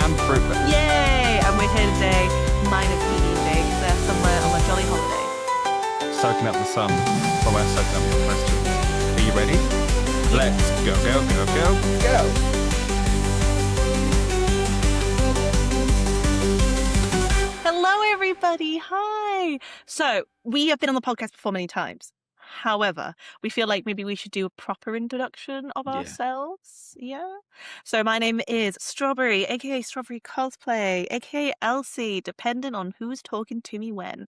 and Fruitbat. Yay! And we're here today, minus PD day, because they're somewhere on a jolly holiday. Soaking up the sun while we're soaking up your questions. Are you ready? Let's go, go, go, go, go! Hello, everybody. Hi. So, we have been on the podcast before many times. However, we feel like maybe we should do a proper introduction of ourselves. Yeah. So, my name is Strawberry, aka StroberryCosplay, aka Elsie, depending on who's talking to me when.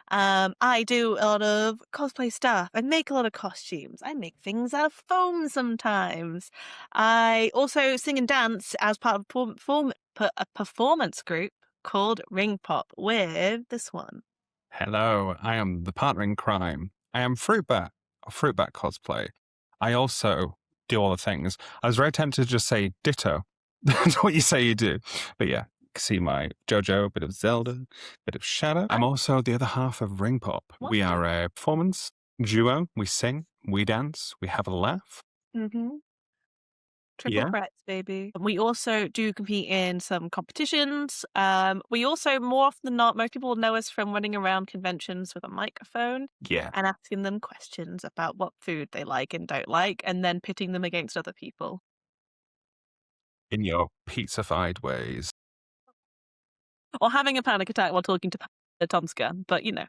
I do a lot of cosplay stuff. I make a lot of costumes. I make things out of foam sometimes. I also sing and dance as part of a performance group called Ring Pop with this one. Hello, I am the partner in crime. I am Fruitbat, or FrootbatCosplay. I also do all the things. I was very tempted to just say ditto. That's what you say you do. But yeah, see my JoJo, a bit of Zelda, a bit of Shadow. I'm also the other half of Ring Pop. We are a performance duo. We sing, we dance, we have a laugh. Mm-hmm. Triple threats, baby. We also do compete in some competitions. We also, more often than not, most people know us from running around conventions with a microphone. Yeah. And asking them questions about what food they like and don't like, and then pitting them against other people. In your pizza-fied ways. Or having a panic attack while talking to Tomska, but you know.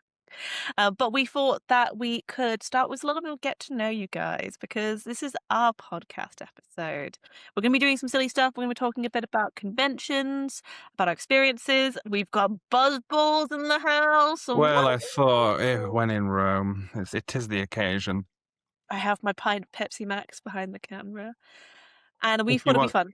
But we thought that we could start with a little bit of get to know you guys, because this is our podcast episode. We're going to be doing some silly stuff. We're going to be talking a bit about conventions, about our experiences. We've got buzzballs in the house. Well, I thought when in Rome, it is the occasion. I have my pint of Pepsi Max behind the camera. And we thought it'd be fun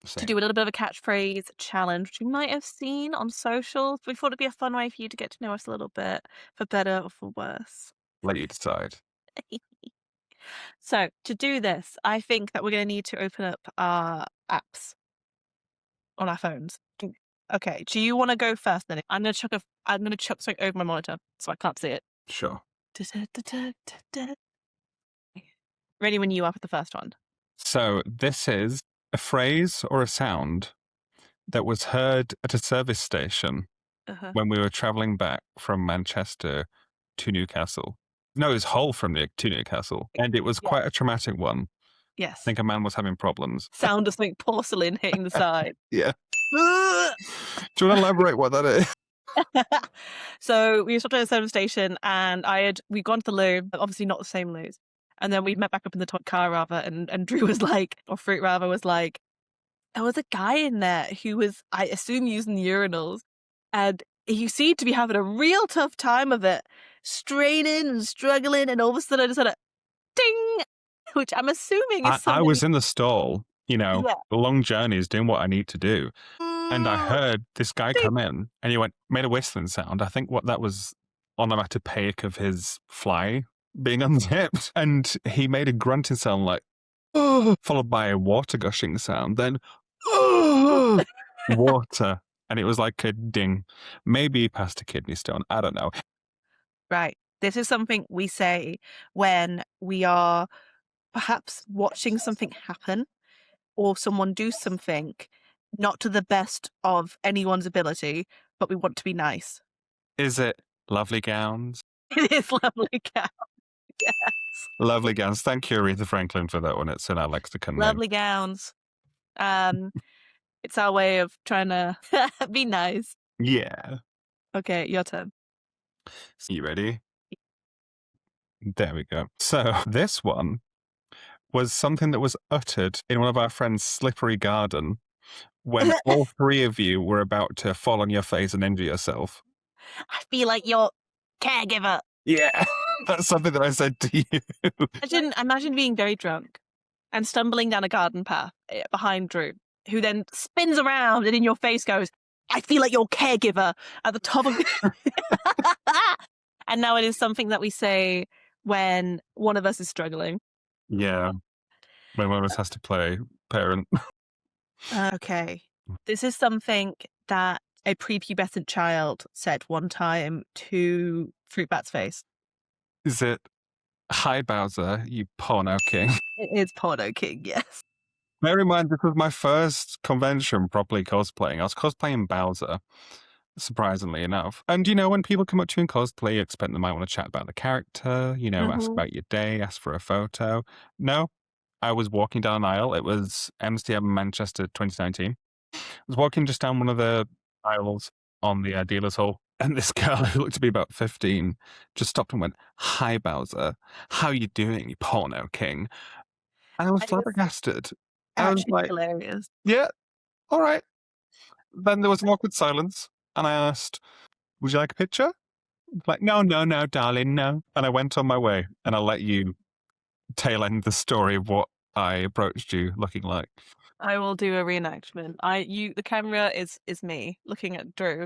to do a little bit of a catchphrase challenge, which you might have seen on socials. We thought it'd be a fun way for you to get to know us a little bit, for better or for worse. Let you decide. So, to do this, I think that we're going to need to open up our apps on our phones. Okay, do you want to go first then? I'm going to chuck something over my monitor so I can't see it. Sure. Ready when you are for the first one. So, this is a phrase or a sound that was heard at a service station when we were traveling back from Manchester to Newcastle. No, it was Hull to Newcastle. And it was quite a traumatic one. Yes. I think a man was having problems. Sound of something porcelain hitting the side. Yeah. Do you want to elaborate what that is? So we stopped at a service station and we'd gone to the loo, but obviously not the same loos. And then we met back up in the car rather, and Drew was like, or Fruit rather was like, there was a guy in there who was, I assume, using the urinals, and he seemed to be having a real tough time of it, straining and struggling, and all of a sudden I just had a ding, which I'm assuming is something. I was in the stall, long journeys doing what I need to do. And I heard this guy come in and he made a whistling sound. I think what that was onomatopoeic of his fly being unzipped. And he made a grunting sound like, oh, followed by a water gushing sound. Then, oh, water. And it was like a ding. Maybe he passed a kidney stone. I don't know. Right. This is something we say when we are perhaps watching something happen or someone do something not to the best of anyone's ability, but we want to be nice. Is it lovely gowns? It is lovely gowns. Yes. Lovely gowns. Thank you, Aretha Franklin, for that one. It's in our lexicon. Lovely gowns. It's our way of trying to be nice. Yeah. Okay, your turn. You ready? There we go. So this one was something that was uttered in one of our friends' slippery garden when all three of you were about to fall on your face and injure yourself. I feel like your caregiver. Yeah, that's something that I said to you. Imagine being very drunk and stumbling down a garden path behind Drew, who then spins around and in your face goes, I feel like your caregiver at the top of And now it is something that we say when one of us is struggling. Yeah, when one of us has to play parent. Okay. This is something that a prepubescent child said one time to Fruitbat's face. Is it, hi Bowser, you porno king? It is porno king, yes. Bear in mind, this was my first convention properly cosplaying. I was cosplaying Bowser, surprisingly enough. And, when people come up to you in cosplay, you expect they might want to chat about the character, ask about your day, ask for a photo. No, I was walking down an aisle. It was MCM Manchester 2019. I was walking just down one of the aisles on the dealer's hall, and this girl who looked to be about 15 just stopped and went, "Hi, Bowser. How you doing, you porno king?" And I was flabbergasted. I was like, hilarious. Yeah, all right. Then there was an awkward silence, and I asked, "Would you like a picture?" Like, no, darling, no. And I went on my way, and I'll let you tail end the story of what I approached you looking like. I will do a reenactment. The camera is me looking at Drew.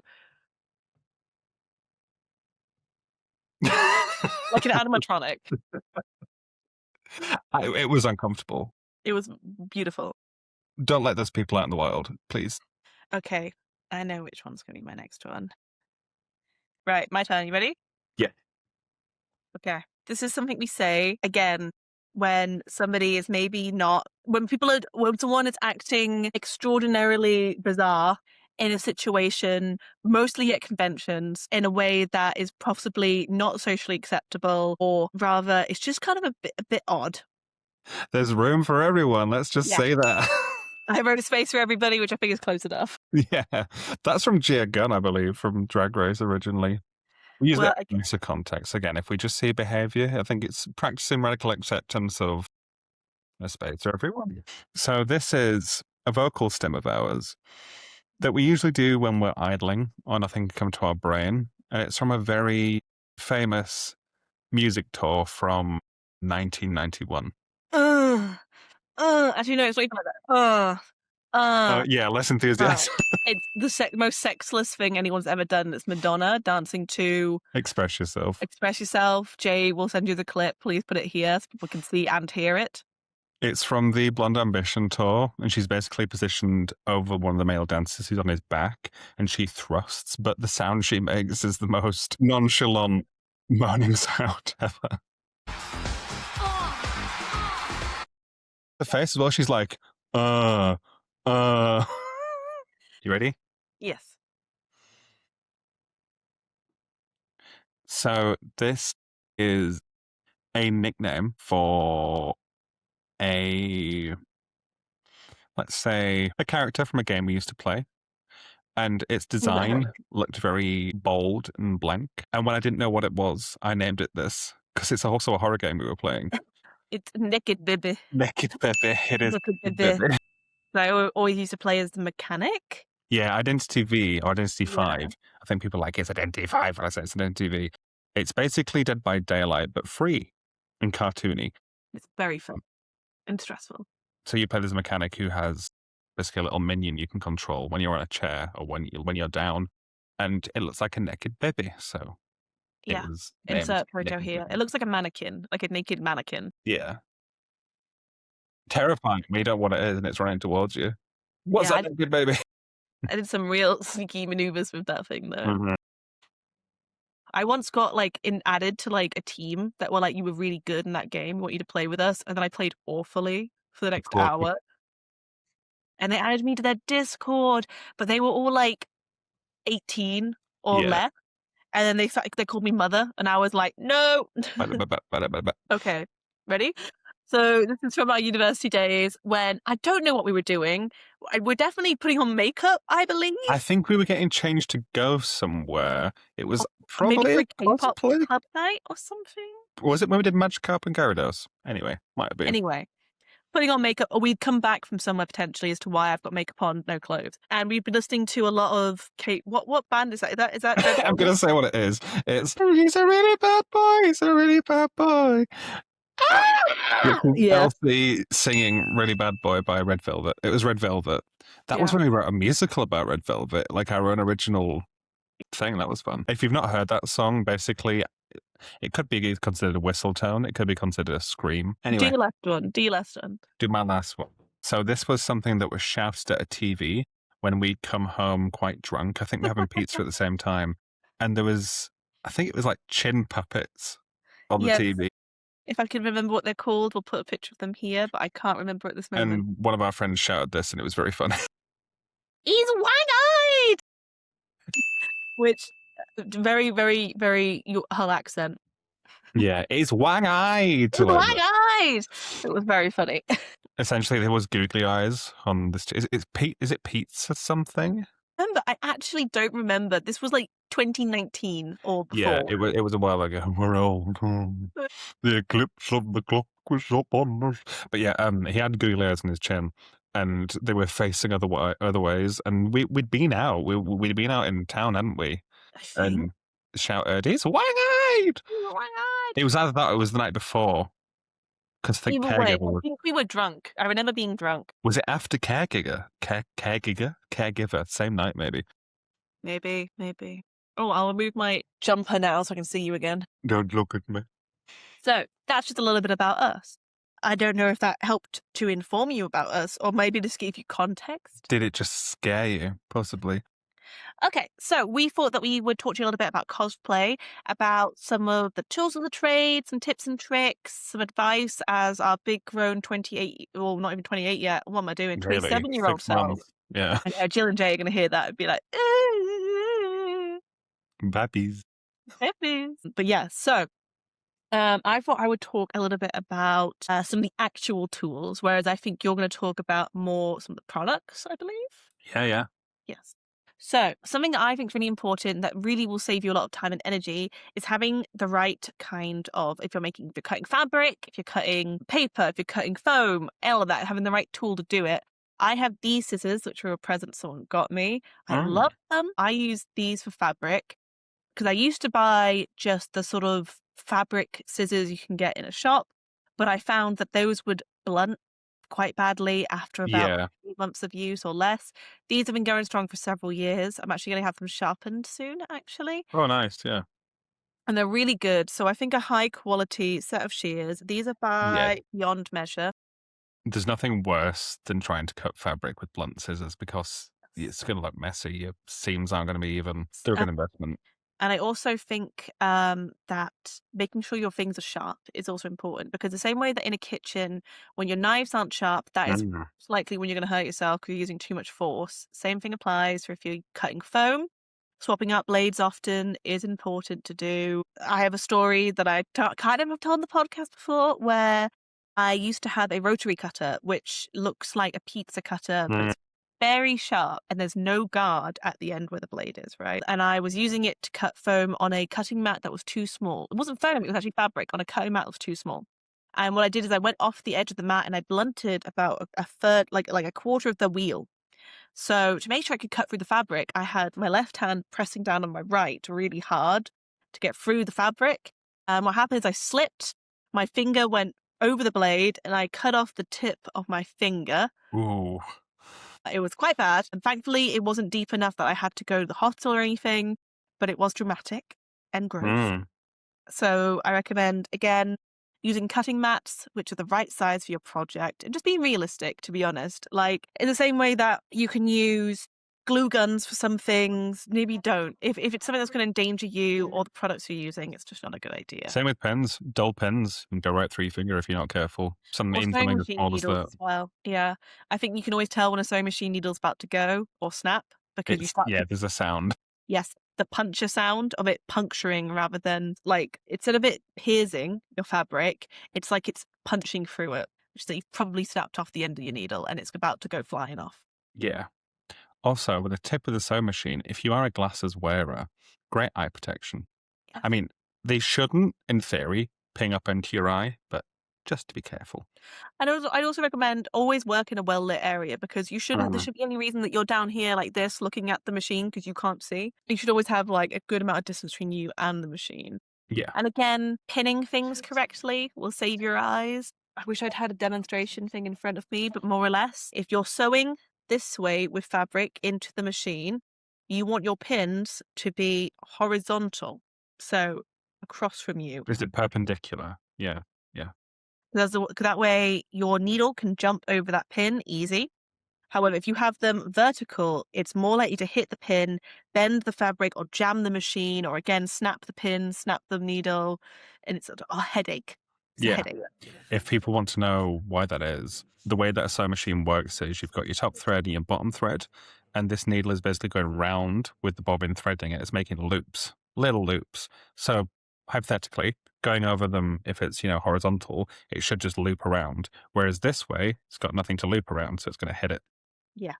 Like an animatronic. It was uncomfortable. It was beautiful. Don't let those people out in the wild, please. Okay, I know which one's going to be my next one. Right, my turn. You ready? Yeah. Okay. This is something we say, again, when somebody is maybe not, when someone is acting extraordinarily bizarre in a situation, mostly at conventions, in a way that is possibly not socially acceptable, or rather, it's just kind of a bit odd. There's room for everyone. Let's just say that. I wrote a space for everybody, which I think is close enough. Yeah, that's from Gia Gunn, I believe, from Drag Race originally. We use that in context. Again, if we just see behavior, I think it's practicing radical acceptance of a space for everyone. So this is a vocal stem of ours that we usually do when we're idling or nothing can come to our brain. And it's from a very famous music tour from 1991. Actually, no, it's not even like that. Yeah, less enthusiasm. It's the most sexless thing anyone's ever done. It's Madonna dancing to Express Yourself. Express Yourself. Jay will send you the clip. Please put it here so people can see and hear it. It's from the Blonde Ambition tour, and she's basically positioned over one of the male dancers who's on his back, and she thrusts, but the sound she makes is the most nonchalant moaning sound ever. The face as well, she's like, You ready? Yes. So this is a nickname for let's say, a character from a game we used to play. And its design looked very bold and blank. And when I didn't know what it was, I named it this, because it's also a horror game we were playing. It's Naked Baby. Naked Baby. It is Naked Baby. I always used to play as the mechanic. Yeah, Identity V or Identity 5. I think people are like, it's Identity 5, and I say it's Identity V. It's basically Dead by Daylight, but free and cartoony. It's very fun and stressful. So you play this mechanic who has basically a little minion you can control when you're on a chair or when you're down, and it looks like a naked baby. So yeah, insert photo here. It looks like a mannequin, like a naked mannequin. Yeah, terrifying. You don't know what it is, and it's running towards you. What's that naked baby? I did some real sneaky maneuvers with that thing though. Mm-hmm. I once got added to a team that were you were really good in that game, we want you to play with us, and then I played awfully for the next hour. And they added me to their Discord, but they were all 18 or less. And then they called me mother, and I was like, no. Okay, ready? So this is from our university days when I don't know what we were doing. We're definitely putting on makeup, I believe. I think we were getting changed to go somewhere. It was probably maybe a K-pop club night or something. Was it when we did Magikarp and Gyarados? Anyway, might have been. Anyway, putting on makeup, or we'd come back from somewhere potentially as to why I've got makeup on, no clothes. And we've been listening to a lot of what band is that? Is that I'm going to say what it is. It's He's a really bad boy. He's a really bad boy. Elsie singing Really Bad Boy by Red Velvet. It was Red Velvet. That was when we wrote a musical about Red Velvet, our own original thing. That was fun. If you've not heard that song, basically, it could be considered a whistle tone. It could be considered a scream. Anyway, do your last one. Do my last one. So this was something that was shouted at a TV when we'd come home quite drunk. I think we're having pizza at the same time. And there was, I think it was chin puppets on the TV. If I can remember what they're called, we'll put a picture of them here, but I can't remember at this moment. And one of our friends shouted this, and it was very funny. He's wang-eyed! Which, very, very, very Hull accent. Yeah, it's wang-eyed. He's wang-eyed! It was very funny. Essentially, there was googly eyes on this. Is it pizza something? I actually don't remember. This was like 2019 or before. Yeah, it was a while ago. We're old. The eclipse of the clock was upon us. But yeah, he had googly eyes on his chin, and they were facing other ways. And we'd been out. We'd been out in town, hadn't we? I think. And shouted, "It's wang-eyed!" Wang-eyed! It was either that or it was the night before. Because I think Either way, caregiver I think we were drunk. I remember being drunk. was it after caregiver? Caregiver, same night maybe. Maybe. Oh, I'll remove my jumper now so I can see you again. Don't look at me. So that's just a little bit about us. I don't know if that helped to inform you about us or maybe just gave you context. Did it just scare you? Possibly. Okay, so we thought that we would talk to you a little bit about cosplay, about some of the tools of the trade, some tips and tricks, some advice as our big grown 28, well, not even 28 yet. What am I doing? Really? 27-year-old 6 months. self. Yeah. I know, Jill and Jay are going to hear that and be like, Babbies. But yeah, so I thought I would talk a little bit about some of the actual tools, whereas I think you're going to talk about more some of the products, I believe. Yeah. Yes. So something that I think is really important that really will save you a lot of time and energy is having the right kind of, if you're cutting fabric, if you're cutting paper, if you're cutting foam, all of that, having the right tool to do it. I have these scissors, which were a present someone got me. I love them. I use these for fabric because I used to buy just the sort of fabric scissors you can get in a shop, but I found that those would blunt quite badly after about 3 months of use or less. These have been going strong for several years. I'm actually going to have them sharpened soon, actually. Oh, nice. Yeah. And they're really good. So I think a high quality set of shears. These are by Beyond Measure. There's nothing worse than trying to cut fabric with blunt scissors because it's going to look messy. Your seams aren't going to be even. They're a good investment. And I also think that making sure your things are sharp is also important because the same way that in a kitchen, when your knives aren't sharp, that is likely when you're going to hurt yourself because you're using too much force. Same thing applies for if you're cutting foam. Swapping out blades often is important to do. I have a story that I kind of have told on the podcast before where I used to have a rotary cutter, which looks like a pizza cutter, but it's very sharp and there's no guard at the end where the blade is, right? And I was using it to cut foam on a cutting mat that was too small. It wasn't foam, it was actually fabric on a cutting mat that was too small. And what I did is I went off the edge of the mat and I blunted about a third, like a quarter of the wheel. So to make sure I could cut through the fabric, I had my left hand pressing down on my right really hard to get through the fabric. What happened is I slipped, my finger went over the blade and I cut off the tip of my finger. Ooh. It was quite bad, and thankfully it wasn't deep enough that I had to go to the hospital or anything, but it was dramatic and gross. So I recommend, again, using cutting mats, which are the right size for your project, and just being realistic, to be honest. Like, in the same way that you can use glue guns for some things, maybe don't. If it's something that's going to endanger you or the products you're using, it's just not a good idea. Same with pens, dull pens can go right through your finger if you're not careful. Something as small as that. As well. Yeah, I think you can always tell when a sewing machine needle's about to go or snap because there's a sound. Yes, the puncture sound of it puncturing rather than like instead of it piercing your fabric, it's like it's punching through it, which is that you've probably snapped off the end of your needle and it's about to go flying off. Yeah. Also, with a tip of the sewing machine, if you are a glasses wearer, great eye protection. Yeah. I mean, they shouldn't, in theory, ping up into your eye, but just to be careful. And I'd also recommend always work in a well-lit area because you shouldn't, there shouldn't be any reason that you're down here like this looking at the machine because you can't see. You should always have like a good amount of distance between you and the machine. Yeah. And again, pinning things correctly will save your eyes. I wish I'd had a demonstration thing in front of me, but more or less, if you're sewing this way with fabric into the machine, you want your pins to be horizontal, so across from you. Is it perpendicular? Yeah. That way your needle can jump over that pin easy. However, if you have them vertical, it's more likely to hit the pin, bend the fabric, or jam the machine, or again, snap the pin, snap the needle, and it's a headache. It's a headache. If people want to know why that is, the way that a sewing machine works is you've got your top thread and your bottom thread, and this needle is basically going round with the bobbin threading it. It's making loops, little loops. So hypothetically, going over them, if it's, horizontal, it should just loop around. Whereas this way, it's got nothing to loop around, so it's going to hit it. Yeah.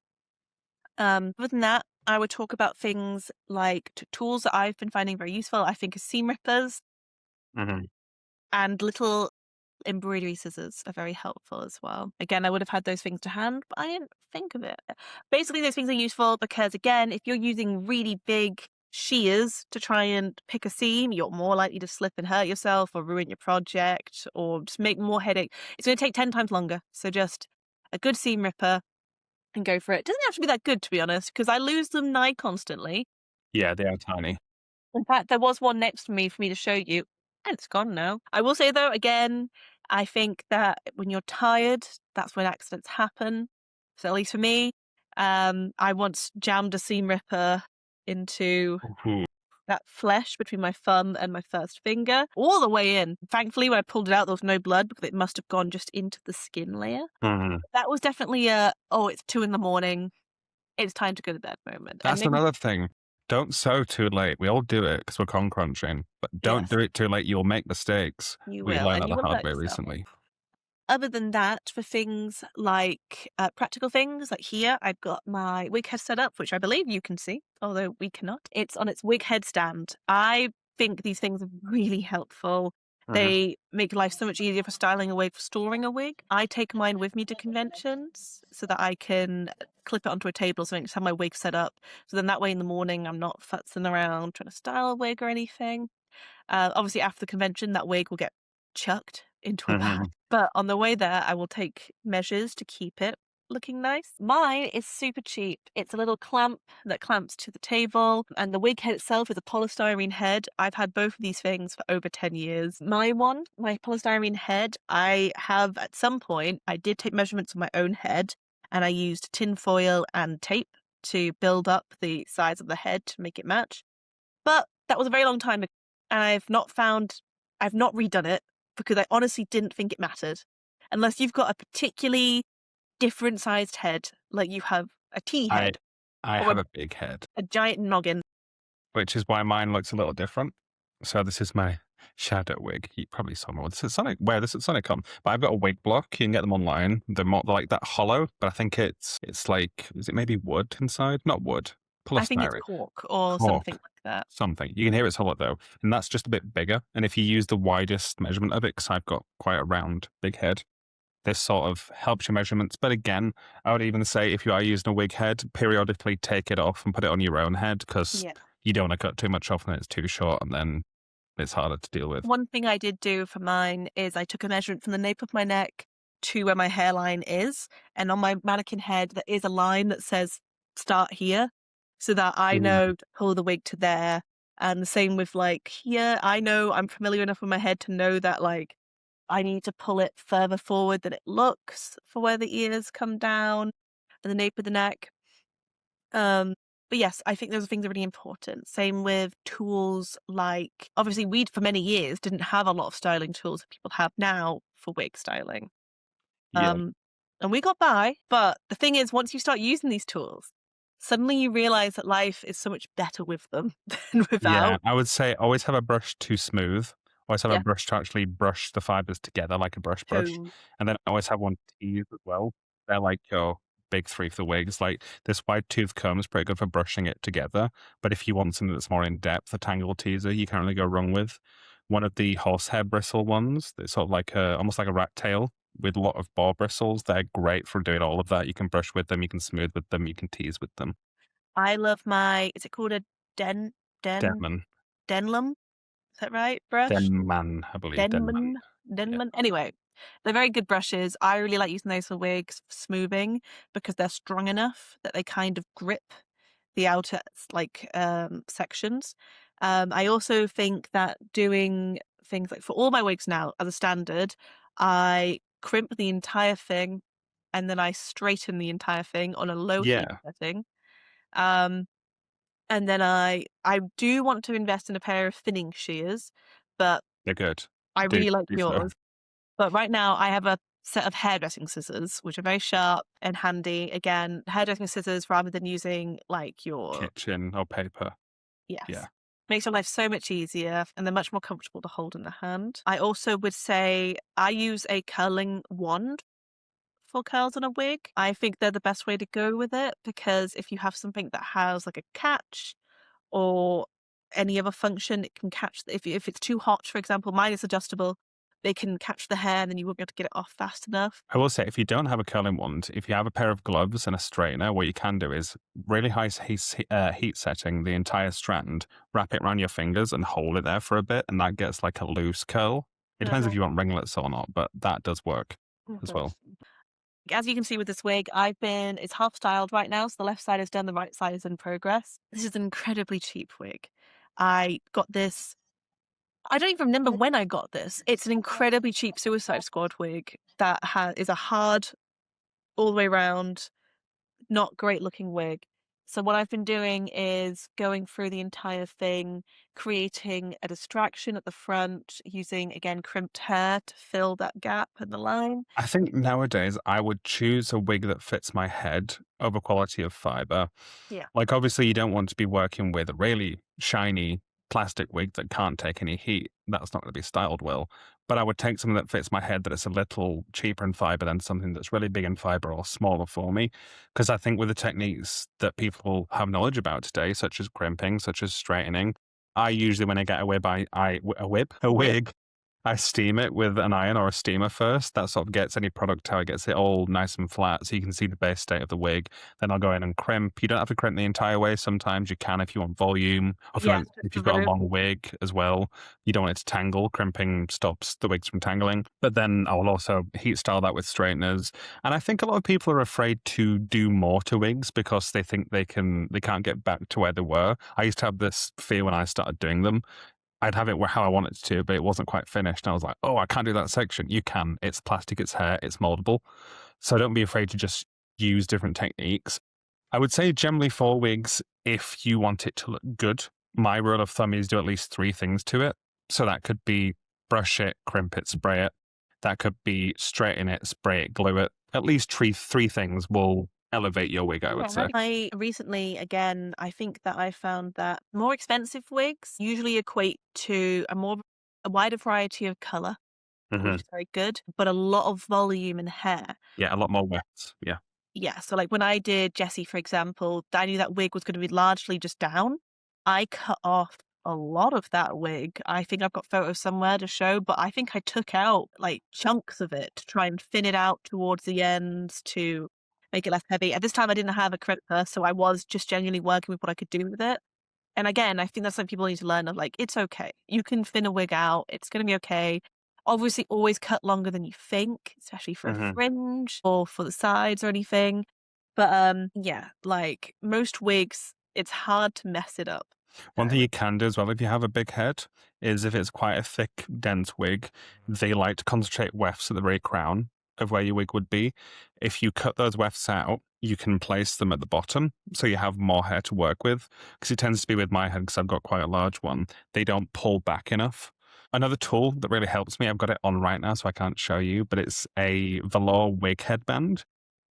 Other than that, I would talk about things like tools that I've been finding very useful. I think seam rippers and little embroidery scissors are very helpful as well. Again, I would have had those things to hand, but I didn't think of it. Basically, those things are useful because, again, if you're using really big shears to try and pick a seam, you're more likely to slip and hurt yourself or ruin your project or just make more headache. It's going to take 10 times longer. So just a good seam ripper and go for it. It doesn't have to be that good, to be honest, because I lose them nigh constantly. Yeah, they are tiny. In fact, there was one next to me for me to show you, and it's gone now. I will say, though, again, I think that when you're tired, that's when accidents happen. So at least for me, I once jammed a seam ripper into that flesh between my thumb and my first finger, all the way in. Thankfully, when I pulled it out, there was no blood because it must have gone just into the skin layer. That was definitely it's 2 a.m, it's time to go to bed moment. That's another thing. Don't sew too late. We all do it because we're con crunching, but don't do it too late. You'll make mistakes. You We will, learned and that you the will hard hurt way yourself. recently. Other than that, for things like practical things, like here, I've got my wig head set up, which I believe you can see, although we cannot. It's on its wig head stand. I think these things are really helpful. They make life so much easier for styling a wig, for storing a wig. I take mine with me to conventions so that I can clip it onto a table so I can just have my wig set up. So then that way in the morning, I'm not futzing around trying to style a wig or anything. Obviously, after the convention, that wig will get chucked into a bag. But on the way there, I will take measures to keep it looking nice. Mine is super cheap. It's a little clamp that clamps to the table, and the wig head itself is a polystyrene head. I've had both of these things for over 10 years. My polystyrene head, I have at some point, I did take measurements of my own head, and I used tin foil and tape to build up the size of the head to make it match. But that was a very long time ago, and I've not redone it because I honestly didn't think it mattered. Unless you've got a particularly different sized head, like you have a teeny head. I have a big head. A giant noggin. Which is why mine looks a little different. So this is my shadow wig. You probably saw me. This is Sonicon. But I've got a wig block. You can get them online. They're like that hollow, but I think it's like, is it maybe wood inside? Not wood. Polystyrene. I think it's cork or something like that. Something. You can hear it's hollow though. And that's just a bit bigger. And if you use the widest measurement of it, because I've got quite a round, big head, this sort of helps your measurements. But again, I would even say if you are using a wig head, periodically take it off and put it on your own head because you don't want to cut too much off and it's too short and then it's harder to deal with. One thing I did do for mine is I took a measurement from the nape of my neck to where my hairline is. And on my mannequin head, there is a line that says start here so that I know to pull the wig to there. And the same with like here, I know I'm familiar enough with my head to know that like I need to pull it further forward than it looks for where the ears come down and the nape of the neck. But yes, I think those things are really important. Same with tools like, obviously we for many years didn't have a lot of styling tools that people have now for wig styling. And we got by, but the thing is, once you start using these tools, suddenly you realize that life is so much better with them than without. Yeah, I would say always have a brush to smooth. Always have a brush to actually brush the fibers together like a brush. And then always have one to tease as well. They're like your big three for the wigs. Like this wide tooth comb is pretty good for brushing it together. But if you want something that's more in depth, a tangle teaser, you can't really go wrong with. One of the horsehair bristle ones, that's sort of like almost like a rat tail with a lot of boar bristles. They're great for doing all of that. You can brush with them, you can smooth with them, you can tease with them. I love is it called a Denman? Denlum? Is that right? Brush? Denman, I believe. Denman. Yeah. Anyway, they're very good brushes. I really like using those for wigs, for smoothing, because they're strong enough that they kind of grip the outer sections. I also think that doing things like for all my wigs now, as a standard, I crimp the entire thing and then I straighten the entire thing on a low heat setting. And then I do want to invest in a pair of thinning shears, but they're good. I really like yours. But right now I have a set of hairdressing scissors, which are very sharp and handy. Again, hairdressing scissors rather than using like your Kitchen or paper. Yeah. yes. Makes your life so much easier and they're much more comfortable to hold in the hand. I also would say I use a curling wand for curls on a wig. I think they're the best way to go with it because if you have something that has like a catch or any other function, it can catch if it's too hot, for example, mine is adjustable. They can catch the hair and then you won't be able to get it off fast enough. I will say, if you don't have a curling wand, if you have a pair of gloves and a straightener, what you can do is really high heat setting the entire strand, wrap it around your fingers and hold it there for a bit, and that gets like a loose curl. It depends if Uh-huh. you want ringlets or not, but that does work as Mhm. well. As you can see with this wig, it's half styled right now. So the left side is done, the right side is in progress. This is an incredibly cheap wig. I got this I don't even remember when I got this. It's an incredibly cheap Suicide Squad wig that is a hard, all the way round, not great looking wig. So what I've been doing is going through the entire thing, creating a distraction at the front, using again crimped hair to fill that gap and the line. I think nowadays I would choose a wig that fits my head over quality of fiber. Yeah. Like, obviously, you don't want to be working with a really shiny plastic wig that can't take any heat. That's not going to be styled well. But I would take something that fits my head that is a little cheaper in fiber than something that's really big in fiber or smaller for me. Because I think with the techniques that people have knowledge about today, such as crimping, such as straightening, I usually, when I get a wig, a Whip. wig, I steam it with an iron or a steamer first. That sort of gets any product out, gets it all nice and flat so you can see the base state of the wig. Then I'll go in and crimp. You don't have to crimp the entire way. Sometimes you can if you want volume, or Yeah. if The you've got a rope. long wig as well. You don't want it to tangle. Crimping stops the wigs from tangling. But then I'll also heat style that with straighteners. And I think a lot of people are afraid to do more to wigs because they think they can't get back to where they were. I used to have this fear when I started doing them. I'd have it how I wanted it to, but it wasn't quite finished. And I was like, oh, I can't do that section. You can. It's plastic, it's hair, it's moldable. So don't be afraid to just use different techniques. I would say generally for wigs, if you want it to look good, my rule of thumb is do at least three things to it. So that could be brush it, crimp it, spray it. That could be straighten it, spray it, glue it. At least three things will elevate your wig, I would say. I recently, again, I think that I found that more expensive wigs usually equate to a wider variety of color, which Hmm. is very good, but a lot of volume and hair. Yeah, a lot more wefts. Yeah. Yeah, so like when I did Jessie, for example, I knew that wig was going to be largely just down. I cut off a lot of that wig. I think I've got photos somewhere to show, but I think I took out like chunks of it to try and thin it out towards the ends to make it less heavy. At this time, I didn't have a crimper, so I was just genuinely working with what I could do with it. And again, I think that's something people need to learn of like, it's okay. You can thin a wig out. It's going to be okay. Obviously, always cut longer than you think, especially for a Hmm. fringe or for the sides or anything. But yeah, like most wigs, it's hard to mess it up. One thing you can do as well, if you have a big head, is if it's quite a thick, dense wig, they like to concentrate wefts at the very crown of where your wig would be. If you cut those wefts out, you can place them at the bottom so you have more hair to work with. Because it tends to be with my head, because I've got quite a large one, they don't pull back enough. Another tool that really helps me, I've got it on right now, so I can't show you, but it's a velour wig headband.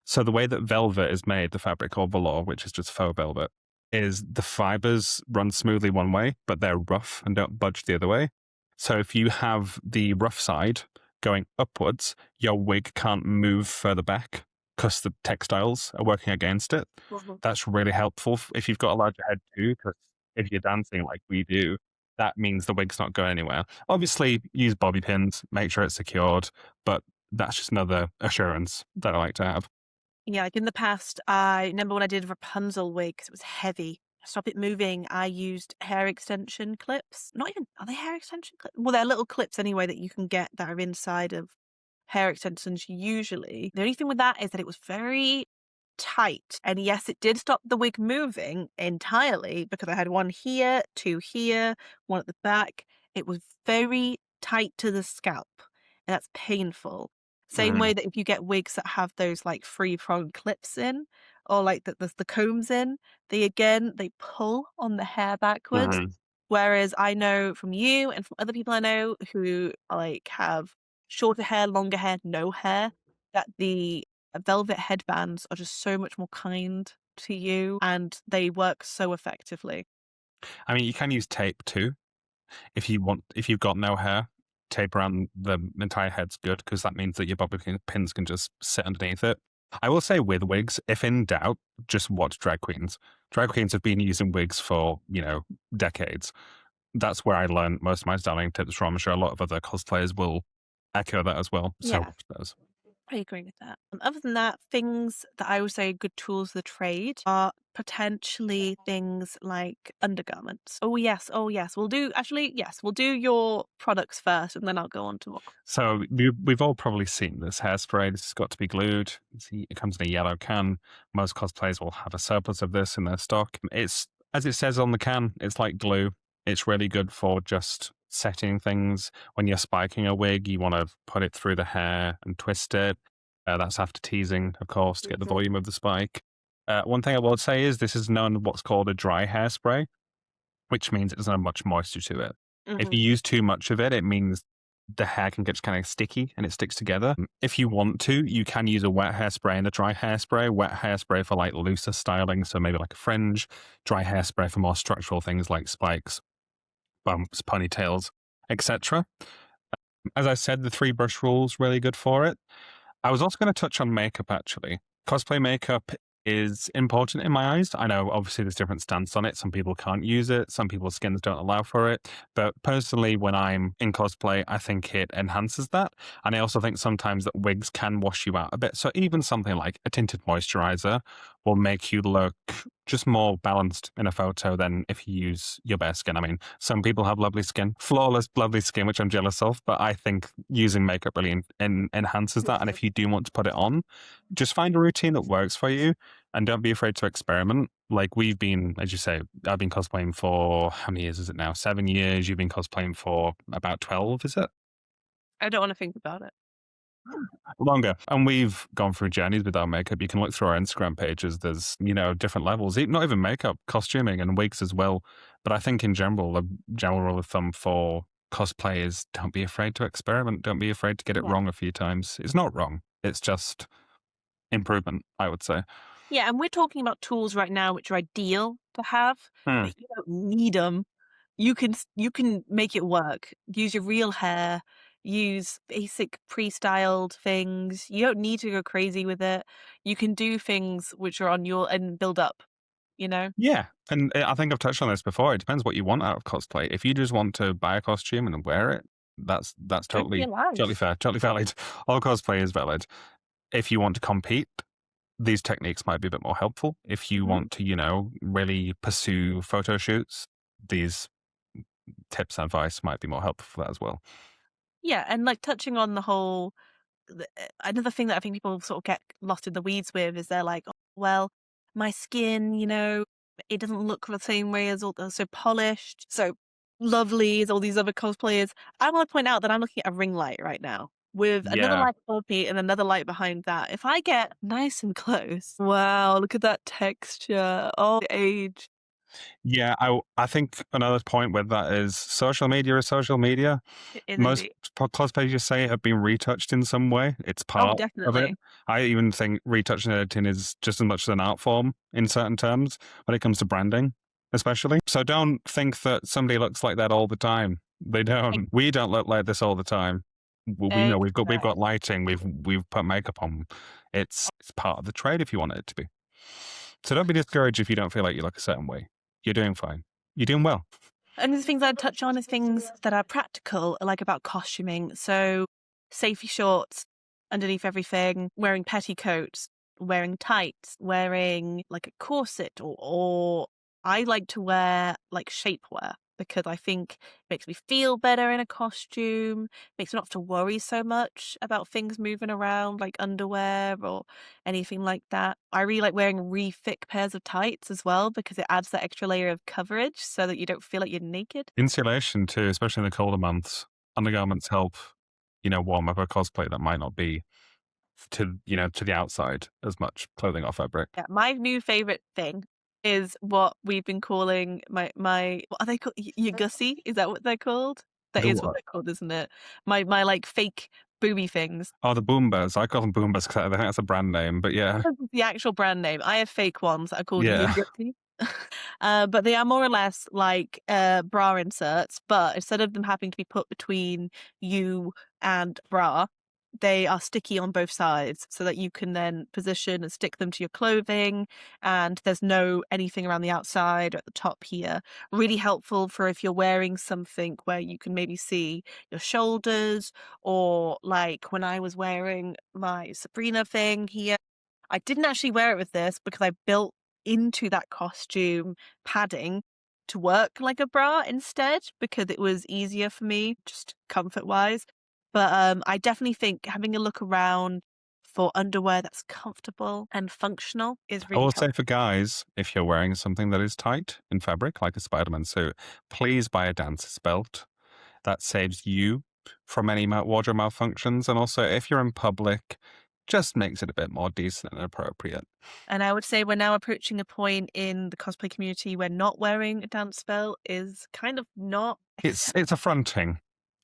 So the way that velvet is made, the fabric called velour, which is just faux velvet, is the fibers run smoothly one way, but they're rough and don't budge the other way. So if you have the rough side going upwards, your wig can't move further back because the textiles are working against it. Mhm. That's really helpful if you've got a larger head too, because if you're dancing like we do, that means the wig's not going anywhere. Obviously, use bobby pins, make sure it's secured, but that's just another assurance that I like to have. Yeah, like in the past, I remember when I did Rapunzel wig 'cause it was heavy. To stop it moving, I used hair extension clips. Not even, are they hair extension clips? Well, they're little clips anyway that you can get that are inside of hair extensions usually. The only thing with that is that it was very tight. And yes, it did stop the wig moving entirely because I had one here, two here, one at the back. It was very tight to the scalp, and that's painful. Same Mhm, way that if you get wigs that have those like free prong clips in, or like the combs in, they pull on the hair backwards. mhm. Whereas I know from you and from other people I know who like have shorter hair, longer hair, no hair, that the velvet headbands are just so much more kind to you and they work so effectively. I mean, you can use tape too if you've got no hair. Tape around the entire head's good because that means that your bobby pins can just sit underneath it. I will say with wigs, if in doubt, just watch drag queens. Drag queens have been using wigs for, decades. That's where I learned most of my styling tips from. I'm sure a lot of other cosplayers will echo that as well. So Yeah. watch those. I agree with that. Other than that, things that I would say good tools of the trade are potentially things like undergarments. Oh yes, oh yes. We'll do your products first, and then I'll go on to what. So we've all probably seen this hairspray. This has got to be glued. See, it comes in a yellow can. Most cosplayers will have a surplus of this in their stock. It's, as it says on the can, it's like glue. It's really good for just setting things. When you're spiking a wig, you want to put it through the hair and twist it. That's after teasing, of course, to get the volume of the spike. One thing I will say is this is known what's called a dry hairspray, which means it doesn't have much moisture to it. If you use too much of it, it means the hair can get kind of sticky and it sticks together. If you want to, you can use a wet hairspray and a dry hairspray. Wet hairspray for like looser styling, so maybe like a fringe. Dry hairspray for more structural things like spikes, bumps, ponytails, etc. As I said, the 3-brush rule is really good for it. I was also going to touch on makeup, actually. Cosplay makeup is important in my eyes. I know, obviously, there's different stance on it. Some people can't use it. Some people's skins don't allow for it. But personally, when I'm in cosplay, I think it enhances that. And I also think sometimes that wigs can wash you out a bit. So even something like a tinted moisturizer will make you look just more balanced in a photo than if you use your bare skin. I mean, some people have lovely skin, flawless, lovely skin, which I'm jealous of, but I think using makeup really enhances that. And if you do want to put it on, just find a routine that works for you and don't be afraid to experiment. Like we've been, as you say, I've been cosplaying for, how many years is it now? 7 years. You've been cosplaying for about 12, is it? I don't want to think about it. Longer. And we've gone through journeys without makeup. You can look through our Instagram pages. There's, different levels, not even makeup, costuming and wigs as well. But I think in general, the general rule of thumb for cosplay is don't be afraid to experiment. Don't be afraid to get it wrong a few times. It's not wrong. It's just improvement, I would say. Yeah, and we're talking about tools right now which are ideal to have, but you don't need them. You can make it work. Use your real hair, use basic pre-styled things. You don't need to go crazy with it. You can do things which are on your and build up, you know? Yeah. And I think I've touched on this before. It depends what you want out of cosplay. If you just want to buy a costume and wear it, that's Don't be totally alive. fair, totally valid. All cosplay is valid. If you want to compete, these techniques might be a bit more helpful. If you want to, really pursue photo shoots, these tips and advice might be more helpful for that as well. Yeah, and like touching on the whole another thing that I think people sort of get lost in the weeds with is they're like, "Oh, well, my skin, it doesn't look the same way as all so polished, so lovely as all these other cosplayers." I want to point out that I'm looking at a ring light right now with another Yeah. light above me and another light behind that. If I get nice and close, wow, look at that texture. Oh, the age. Yeah, I think another point with that is social media is social media. It is Most indeed. cosplayers you say have been retouched in some way. It's Oh, part of it. definitely. I even think retouching and editing is just as much an art form in certain terms when it comes to branding, especially. So don't think that somebody looks like that all the time. They don't. We don't look like this all the time. We know we've got lighting. We've put makeup on. It's part of the trade if you want it to be. So don't be discouraged if you don't feel like you look a certain way. You're doing fine. You're doing well. And the things I'd touch on is things that are practical, like about costuming. So, safety shorts underneath everything, wearing petticoats, wearing tights, wearing like a corset, or I like to wear like shapewear because I think it makes me feel better in a costume, makes me not have to worry so much about things moving around like underwear or anything like that. I really like wearing really thick pairs of tights as well because it adds that extra layer of coverage so that you don't feel like you're naked. Insulation too, especially in the colder months. Undergarments help, warm up a cosplay that might not be to the outside as much clothing or fabric. Yeah, my new favorite thing is what we've been calling my what are they called? Your gussie? Is that what they're called? That The is what what? they're called, isn't it? My like fake booby things. Oh, the Boombas. I call them Boombas because I think that's a brand name, but yeah. The actual brand name. I have fake ones that are called Yeah. Yuppie. But they are more or less like bra inserts, but instead of them having to be put between you and bra, they are sticky on both sides so that you can then position and stick them to your clothing, and there's no anything around the outside or at the top here. Really helpful for if you're wearing something where you can maybe see your shoulders, or like when I was wearing my Sabrina thing here. I didn't actually wear it with this because I built into that costume padding to work like a bra instead, because it was easier for me, just comfort-wise. But, I definitely think having a look around for underwear that's comfortable and functional is I really will helpful. say for guys, if you're wearing something that is tight in fabric, like a Spider-Man suit, please buy a dancer's belt. That saves you from any wardrobe malfunctions. And also, if you're in public, just makes it a bit more decent and appropriate. And I would say we're now approaching a point in the cosplay community where not wearing a dance belt is kind of not It's affronting,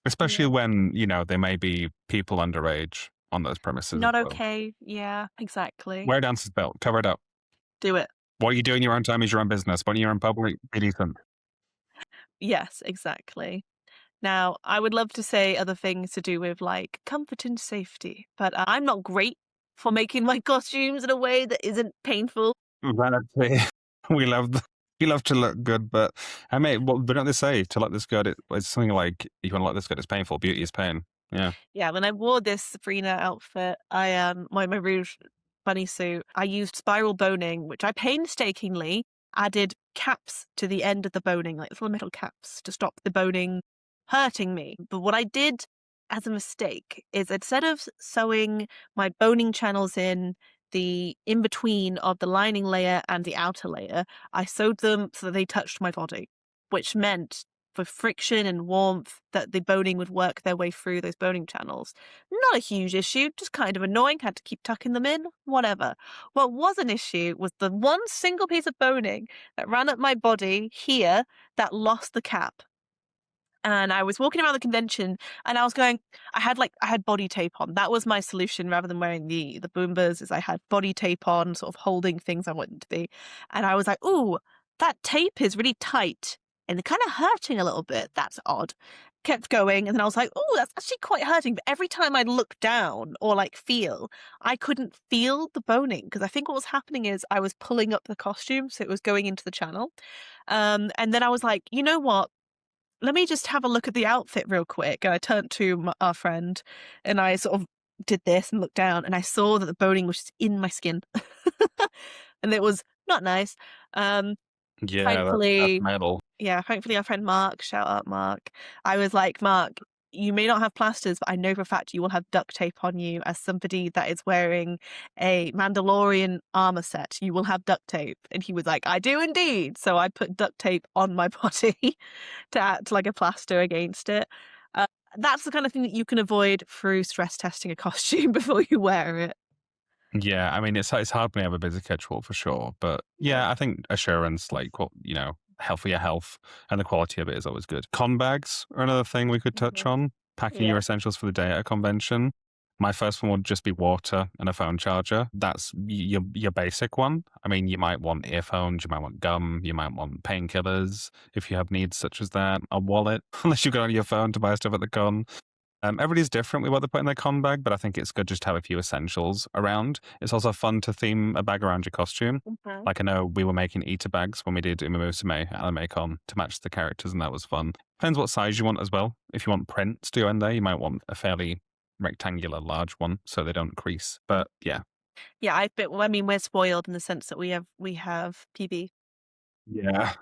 especially Yeah. when, there may be people underage on those premises as Not well. okay. Yeah, exactly. Wear a dancer's belt, cover it up. Do it. What you do in your own time is your own business. When you're in public, be decent. Yes, exactly. Now, I would love to say other things to do with like comfort and safety, but I'm not great for making my costumes in a way that isn't painful. Vanity. We love we love to look good, but I mean, what don't they say? To look this good, it's something like you want to look this good, it's painful. Beauty is pain. Yeah. Yeah, when I wore this Sabrina outfit, my Rouge bunny suit, I used spiral boning, which I painstakingly added caps to the end of the boning, like little metal caps to stop the boning hurting me. But what I did as a mistake is instead of sewing my boning channels in between of the lining layer and the outer layer, I sewed them so that they touched my body, which meant for friction and warmth that the boning would work their way through those boning channels. Not a huge issue, just kind of annoying, had to keep tucking them in, whatever. What was an issue was the one single piece of boning that ran up my body here that lost the cap. And I was walking around the convention and I was going, I had body tape on. That was my solution rather than wearing the Boombas, is I had body tape on, sort of holding things I wanted to be. And I was like, ooh, that tape is really tight and kind of hurting a little bit. That's odd. Kept going, and then I was like, oh, that's actually quite hurting. But every time I'd look down or like feel, I couldn't feel the boning, because I think what was happening is I was pulling up the costume, so it was going into the channel. And then I was like, you know what? Let me just have a look at the outfit real quick. And I turned to our friend and I sort of did this and looked down, and I saw that the boning was just in my skin. And it was not nice. Yeah, that's Thankfully, metal. yeah, thankfully our friend Mark, shout out Mark. I was like, Mark, you may not have plasters, but I know for a fact you will have duct tape on you as somebody that is wearing a Mandalorian armor set. You will have duct tape. And he was like, I do indeed. So I put duct tape on my body to act like a plaster against it. Uh, that's the kind of thing that you can avoid through stress testing a costume before you wear it. Yeah, I mean, it's hard when you have a busy schedule for sure, but yeah, I think assurance, like health for your health, and the quality of it is always good. Con bags are another thing we could touch Mhm. on. Packing your Yeah. essentials for the day at a convention. My first one would just be water and a phone charger. That's your basic one. I mean, you might want earphones, you might want gum, you might want painkillers if you have needs such as that. A wallet, unless you go on your phone to buy stuff at the con. Everybody's different with what they put in their con bag, but I think it's good just to have a few essentials around. It's also fun to theme a bag around your costume. Mhm. Like I know we were making eater bags when we did Umamusume Anime Con to match the characters, and that was fun. Depends what size you want as well. If you want prints to go in there, you might want a fairly rectangular large one so they don't crease. But yeah. Yeah, I mean, we're spoiled in the sense that we have PB. Yeah.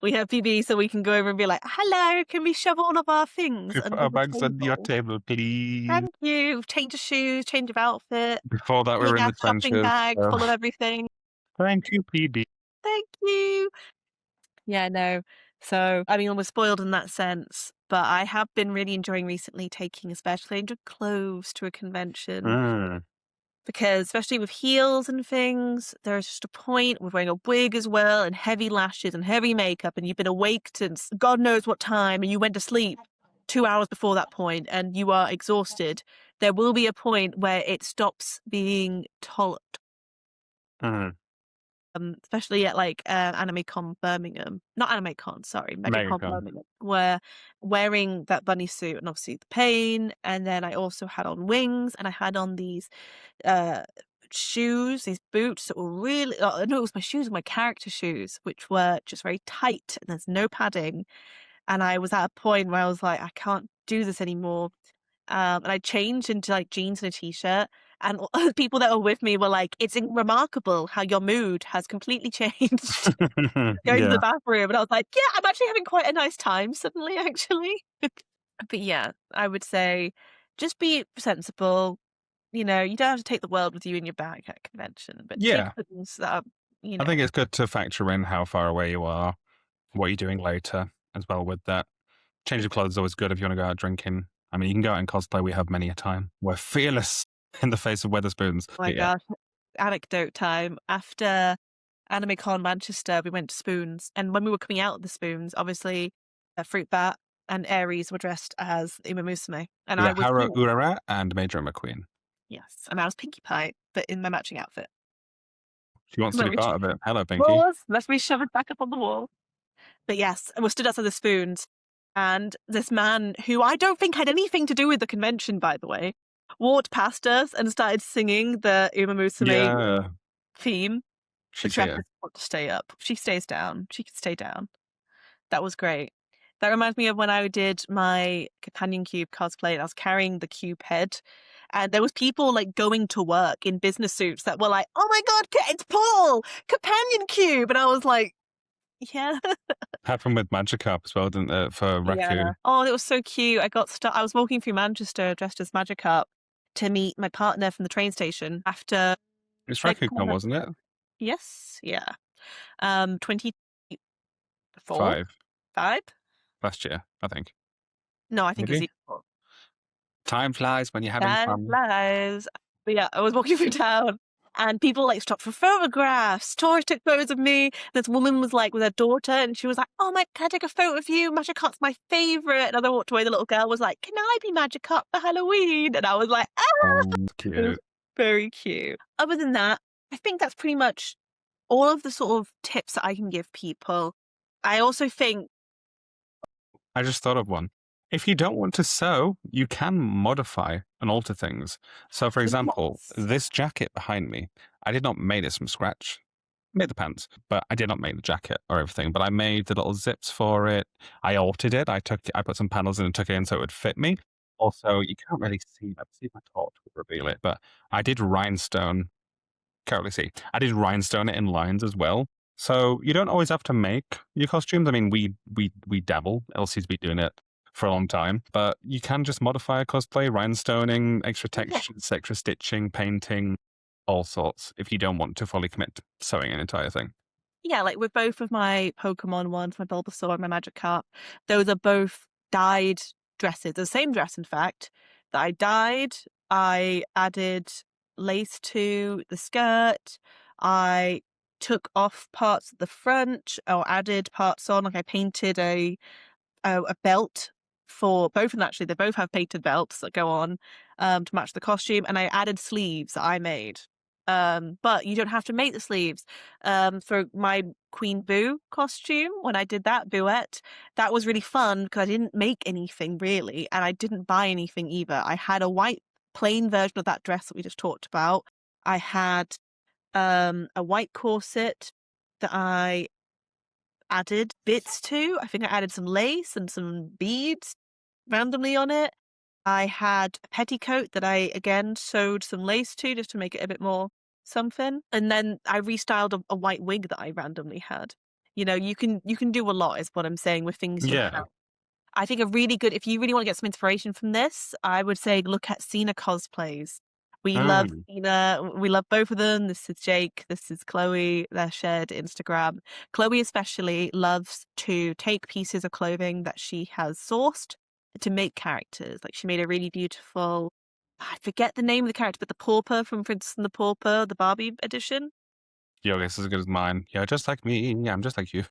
We have PB, so we can go over and be like, "Hello, can we shove all of our things Put under our the bags on your table? table, please. Thank you." Change of shoes, change of outfit, Before that, we were big in the ass shopping trenches. bag So full of everything. thank you, PB. Thank you. Yeah, no. So, I mean, we're spoiled in that sense, but I have been really enjoying recently taking a special range of clothes to a convention. Mm. Because especially with heels and things, there's just a point with wearing a wig as well, and heavy lashes and heavy makeup, and you've been awake since God knows what time and you went to sleep. 2 hours before that point and you are exhausted, there will be a point where it stops being tolerant. Especially at like AnimeCon Birmingham, not AnimeCon, sorry, MegaCon Megacon. Birmingham, where wearing that bunny suit and obviously the pain, and then I also had on wings and I had on these shoes, these boots that were really, no, it was my shoes, my character shoes, which were just very tight and there's no padding. And I was at a point where I was like, I can't do this anymore. And I changed into like jeans and a t-shirt. And people that were with me were like, it's remarkable how your mood has completely changed going to the Yeah. bathroom. And I was like, yeah, I'm actually having quite a nice time suddenly, actually. But yeah, I would say just be sensible. You know, you don't have to take the world with you in your bag at a convention, but take Yeah. things that are, you I know. think it's good to factor in how far away you are, what you're doing later as well with that. Change of clothes is always good if you want to go out drinking. I mean, you can go out and cosplay. We have many a time. We're fearless in the face of Weatherspoons. Oh my But yeah. gosh, anecdote time. After AnimeCon Manchester, we went to Spoons, and when we were coming out of the Spoons, obviously, Fruitbat and Aries were dressed as Uma Musume, and We I got was Haru Urara and Major McQueen. yes, and I was Pinkie Pie, but in my matching outfit. She wants to Let be me part of it. Hello, Pinky. pause. Let me shove it back up on the wall. But yes, and we stood outside the Spoons, and this man who I don't think had anything to do with the convention, by the way, walked past us and started singing the Uma Musume Yeah. theme. The She's trap here. doesn't want to stay up. She stays down. She can stay down. That was great. That reminds me of when I did my companion cube cosplay and I was carrying the cube head. And there was people like going to work in business suits that were like, "Oh my god, it's Paul, companion cube," and I was like, "Yeah, Happened with Magikarp as well, didn't it? For yeah." Raccoon. Oh, it was so cute. I got stuck. I was walking through Manchester dressed as Magikarp to meet my partner from the train station after It's Raccoon, MegaCon. wasn't it? Yes, yeah. 24, 5 5. last year, I think. No, I think it's Maybe. equal. Time flies when you're having Time fun. flies. But yeah, I was walking through town and people like stopped for photographs. Tourists took photos of me. This woman was like with her daughter and she was like, "Oh my, can I take a photo of you? Magikarp's my favorite." And as I walked away, the little girl was like, "Can I be Magikarp for Halloween?" And I was like, ah, it was Cute. very cute. Other than that, I think that's pretty much all of the sort of tips that I can give people. I also think I just thought of one. If you don't want to sew, you can modify and alter things. So, for example, yes. this jacket behind me, I did not make this from scratch. I made the pants, but I did not make the jacket or everything. But I made the little zips for it. I altered it. I put some panels in and took it in so it would fit me. Also, you can't really see. I see my torch would reveal it, but I did rhinestone. Can't really see. I did rhinestone it in lines as well. So you don't always have to make your costumes. I mean, we dabble. Elsie's been doing it for a long time, but you can just modify a cosplay, rhinestoning, extra Yeah. textures, extra stitching, painting, all sorts. If you don't want to fully commit to sewing an entire thing. Yeah, like with both of my Pokemon ones, my Bulbasaur and my Magikarp, those are both dyed dresses. The same dress, in fact, that I dyed. I added lace to the skirt. I took off parts at the front or added parts on. Like I painted a belt for both of them. Actually, they both have painted belts that go on to match the costume, and I added sleeves that I made. But you don't have to make the sleeves. For my Queen Boo costume, when I did that Booette, that was really fun because I didn't make anything really, and I didn't buy anything either. I had a white plain version of that dress that we just talked about. I had a white corset that I added bits to. I think I added some lace and some beads randomly on it. I had a petticoat that I again sewed some lace to just to make it a bit more something. And then I restyled a white wig that I randomly had. You know, you can do a lot is what I'm saying with things you Yeah. have. I think a really good, if you really want to get some inspiration from this, I would say look at Cena cosplays. We love Mm. Cena. We love both of them. This is Jake. This is Chloe. Their shared Instagram. Chloe especially loves to take pieces of clothing that she has sourced to make characters. Like she made a really beautiful, I forget the name of the character, but the Pauper from Princess and the Pauper, the Barbie edition. Your guess is as good as mine. You're just like me. I'm just like you.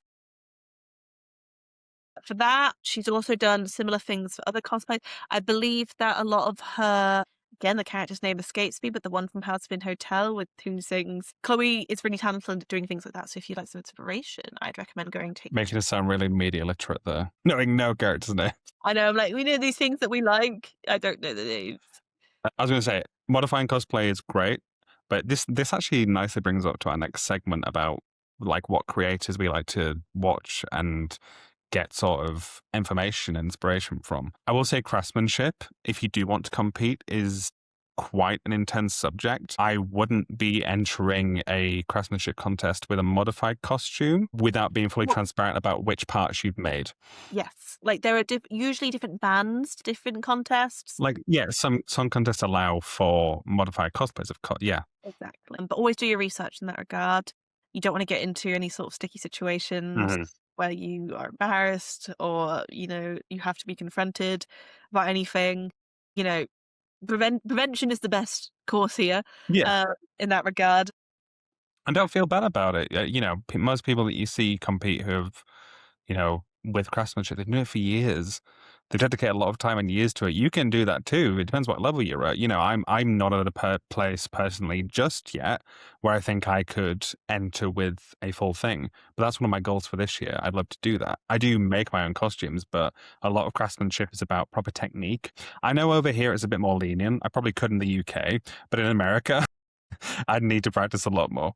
for that. She's also done similar things for other cosplays. I believe that a lot of her, again, the character's name escapes me, but the one from Housefin Hotel with who sings, Chloe is really talented at doing things like that. So if you like some inspiration, I'd recommend going to. Making us sound really media literate there. Knowing no characters' names. I know, I'm like, we know these things that we like. I don't know the names. I was going to say, modifying cosplay is great, but this actually nicely brings up to our next segment about like what creators we like to watch and get sort of information, inspiration from. I will say craftsmanship, if you do want to compete, is quite an intense subject. I wouldn't be entering a craftsmanship contest with a modified costume without being fully transparent about which parts you've made. Yes, like there are usually different bands to different contests. Like, yeah, some contests allow for modified cosplays, of course. Yeah, exactly. But always do your research in that regard. You don't want to get into any sort of sticky situations where you are embarrassed or, you know, you have to be confronted about anything. You know, prevention is the best course here. Yeah. In that regard. And don't feel bad about it. You know, most people that you see compete who have, you know, with craftsmanship, they've done it for years. They dedicate a lot of time and years to it. You can do that too. It depends what level you're at. You know, I'm not at a place personally just yet where I think I could enter with a full thing. But that's one of my goals for this year. I'd love to do that. I do make my own costumes, but a lot of craftsmanship is about proper technique. I know over here it's a bit more lenient. I probably could in the UK, but in America, I'd need to practice a lot more.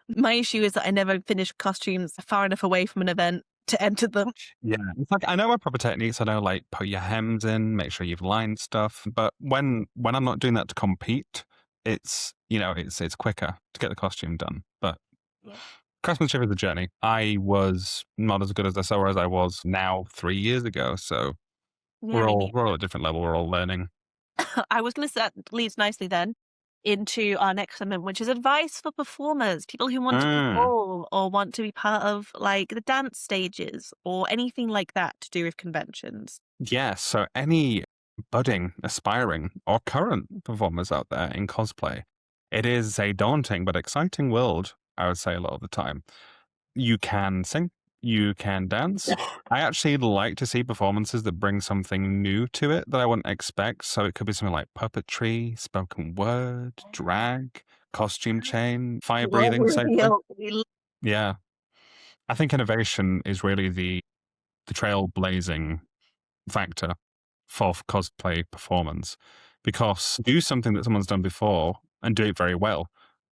My issue is that I never finish costumes far enough away from an event to enter them. Yeah, it's like I know my proper techniques. I know, like, put your hems in, make sure you've lined stuff. But when I'm not doing that to compete, it's, you know, it's quicker to get the costume done. But craftsmanship is a journey. I was not as good as I was now 3 years ago. So we're all at a different level. We're all learning. I was going to say that leads nicely then into our next segment, which is advice for performers, people who want to perform or want to be part of like the dance stages or anything like that to do with conventions. Yeah, so any budding, aspiring, or current performers out there in cosplay, it is a daunting but exciting world, I would say a lot of the time. You can sing, you can dance. I actually like to see performances that bring something new to it that I wouldn't expect. So it could be something like puppetry, spoken word, drag, costume chain, fire breathing, safely. Yeah. I think innovation is really the trailblazing factor for cosplay performance, because do something that someone's done before and do it very well.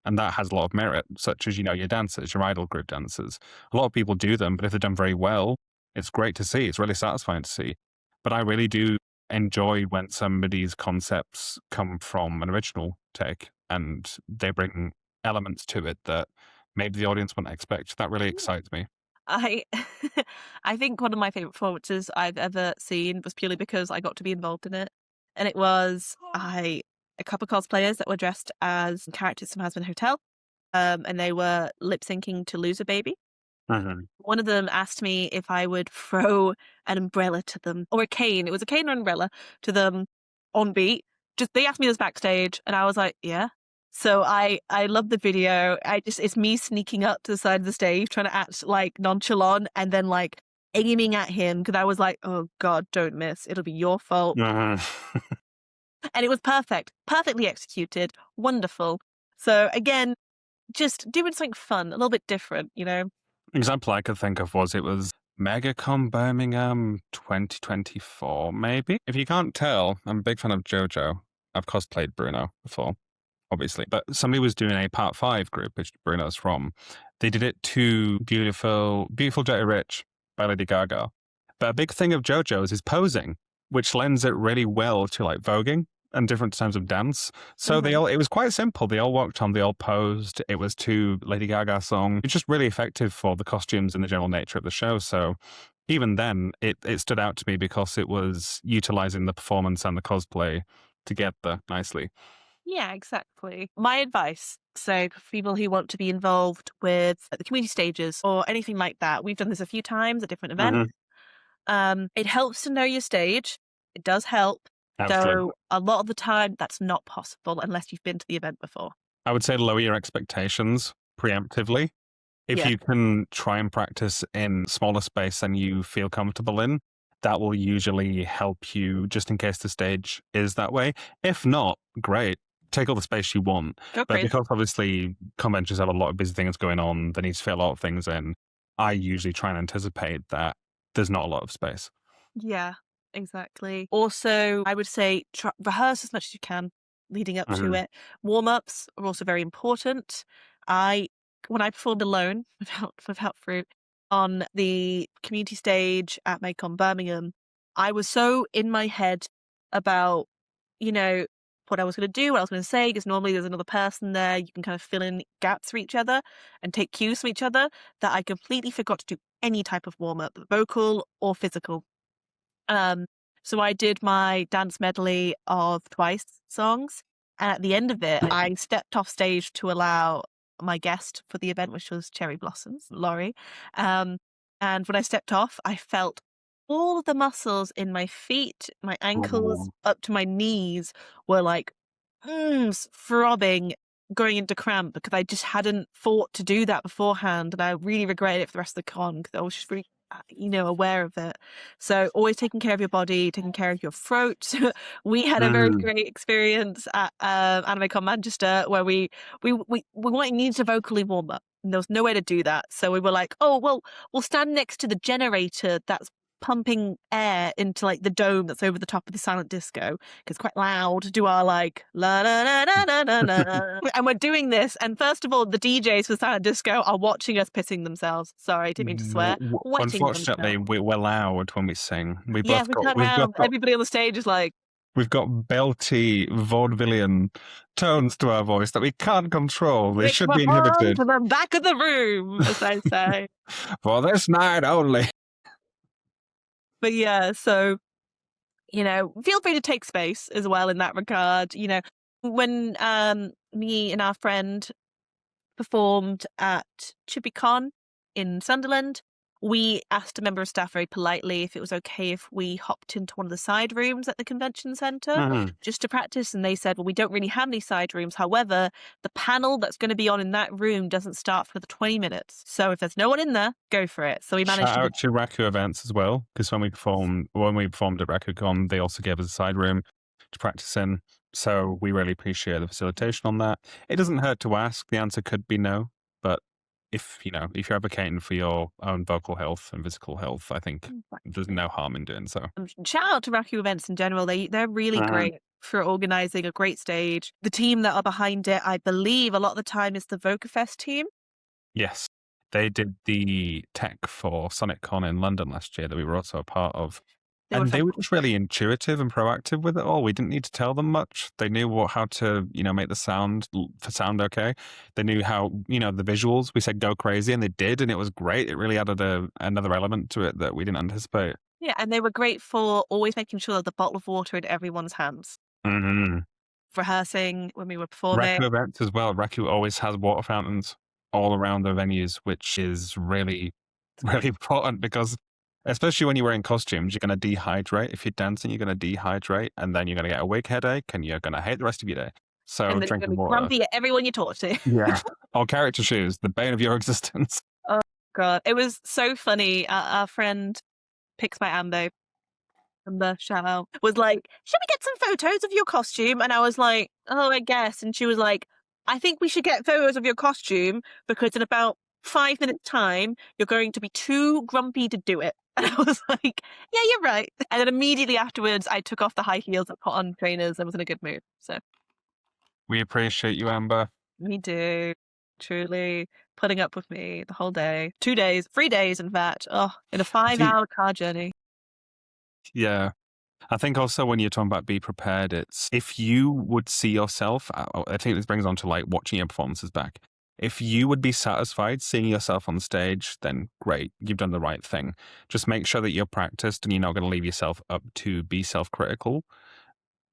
And that has a lot of merit, such as, you know, your dancers, your idol group dancers. A lot of people do them, but if they're done very well, it's great to see. It's really satisfying to see. But I really do enjoy when somebody's concepts come from an original take and they bring elements to it that maybe the audience wouldn't expect. That really excites me. I I think one of my favorite performances I've ever seen was purely because I got to be involved in it. And it was a couple of cosplayers that were dressed as characters from Housefin Hotel. And they were lip syncing to Lose a Baby. One of them asked me if I would throw an umbrella to them, or a cane. It was a cane or umbrella to them on beat. Just they asked me this backstage, and I was like, yeah. So I love the video. It's me sneaking up to the side of the stage, trying to act like nonchalant, and then like aiming at him because I was like, oh God, don't miss. It'll be your fault. And it was perfect, perfectly executed, wonderful. So again, just doing something fun, a little bit different, you know. Example I could think of was MegaCon Birmingham 2024, maybe. If you can't tell, I'm a big fan of JoJo. I've cosplayed Bruno before, obviously. But somebody was doing a Part 5 group, which Bruno's from. They did it to Beautiful Dirty Rich by Lady Gaga. But a big thing of JoJo's is posing, which lends it really well to like voguing and different types of dance. So it was quite simple. They all walked on, they all posed. It was to Lady Gaga song. It's just really effective for the costumes and the general nature of the show. So even then, it stood out to me because it was utilizing the performance and the cosplay together nicely. Yeah, exactly. My advice, so for people who want to be involved with the community stages or anything like that, we've done this a few times at different events. It helps to know your stage. It does help. Absolutely. Though a lot of the time that's not possible unless you've been to the event before. I would say lower your expectations preemptively. If you can try and practice in smaller space than you feel comfortable in, that will usually help you just in case the stage is that way. If not, great. Take all the space you want. But because obviously conventions have a lot of busy things going on, they need to fit a lot of things in, I usually try and anticipate that there's not a lot of space. Yeah, exactly. Also, I would say rehearse as much as you can leading up to it. Warm-ups are also very important. When I performed alone without Fruit on the community stage at MakeCon Birmingham, I was so in my head about, what I was going to do, what I was going to say, because normally there's another person there. You can kind of fill in gaps for each other and take cues from each other, that I completely forgot to do any type of warm-up, vocal or physical. So I did my dance medley of Twice songs, and at the end of it, I stepped off stage to allow my guest for the event, which was Cherry Blossoms, Laurie. And when I stepped off, I felt all the muscles in my feet, my ankles, up to my knees were like throbbing, going into cramp, because I just hadn't thought to do that beforehand, and I really regretted it for the rest of the con because I was just really aware of it. So always taking care of your body, taking care of your throat. We had a very great experience at AnimeCon Manchester where we needed to vocally warm up, and there was no way to do that. So we were like, oh well, we'll stand next to the generator that's pumping air into like the dome that's over the top of the silent disco, because it's quite loud, do our like la la la la la la la. And we're doing this, and first of all, the DJs for silent disco are watching us pissing themselves. Sorry, didn't mean to swear. Unfortunately, we're loud when we sing. We've got everybody on the stage is like, we've got belty vaudevillian tones to our voice that we can't control. They should be inhibited. To the back of the room, as I say. For this night only. But yeah, so, feel free to take space as well in that regard. When me and our friend performed at ChibiCon in Sunderland, we asked a member of staff very politely if it was okay if we hopped into one of the side rooms at the convention centre just to practice. And they said, well, we don't really have any side rooms. However, the panel that's going to be on in that room doesn't start for the 20 minutes. So if there's no one in there, go for it. So we managed Shout out to Raku events as well, because when we performed at RakuCon, they also gave us a side room to practice in. So we really appreciate the facilitation on that. It doesn't hurt to ask. The answer could be no, but if you're advocating for your own vocal health and physical health, I think there's no harm in doing so. Shout out to Raku events in general. They're really great for organising a great stage. The team that are behind it, I believe, a lot of the time is the VocaFest team. Yes, they did the tech for SonicCon in London last year that we were also a part of. They were just really intuitive and proactive with it all. We didn't need to tell them much. They knew how to, make the sound okay. They knew how, the visuals. We said go crazy, and they did, and it was great. It really added another element to it that we didn't anticipate. Yeah, and they were great for always making sure that the bottle of water in everyone's hands. Rehearsing when we were performing. Raku events as well. Raku always has water fountains all around the venues, which is really, really important because especially when you're wearing costumes, you're going to dehydrate. If you're dancing, you're going to dehydrate, and then you're going to get a wig headache, and you're going to hate the rest of your day. So and drinking water. Grumpy at everyone you talk to. Yeah. Or character shoes, the bane of your existence. Oh God, it was so funny. Our friend Pix by Ambo, shout out, was like, "Should we get some photos of your costume?" And I was like, "Oh, I guess." And she was like, "I think we should get photos of your costume because in about 5 minutes time, you're going to be too grumpy to do it." And I was like, yeah, you're right. And then immediately afterwards, I took off the high heels and put on trainers and was in a good mood. So we appreciate you, Amber. We do. Truly putting up with me the whole day. 2 days, 3 days, in fact. Oh, in a 5-hour car journey. Yeah. I think also when you're talking about be prepared, it's if you would see yourself, I think this brings on to like watching your performances back. If you would be satisfied seeing yourself on stage, then great, you've done the right thing. Just make sure that you're practiced and you're not going to leave yourself up to be self-critical.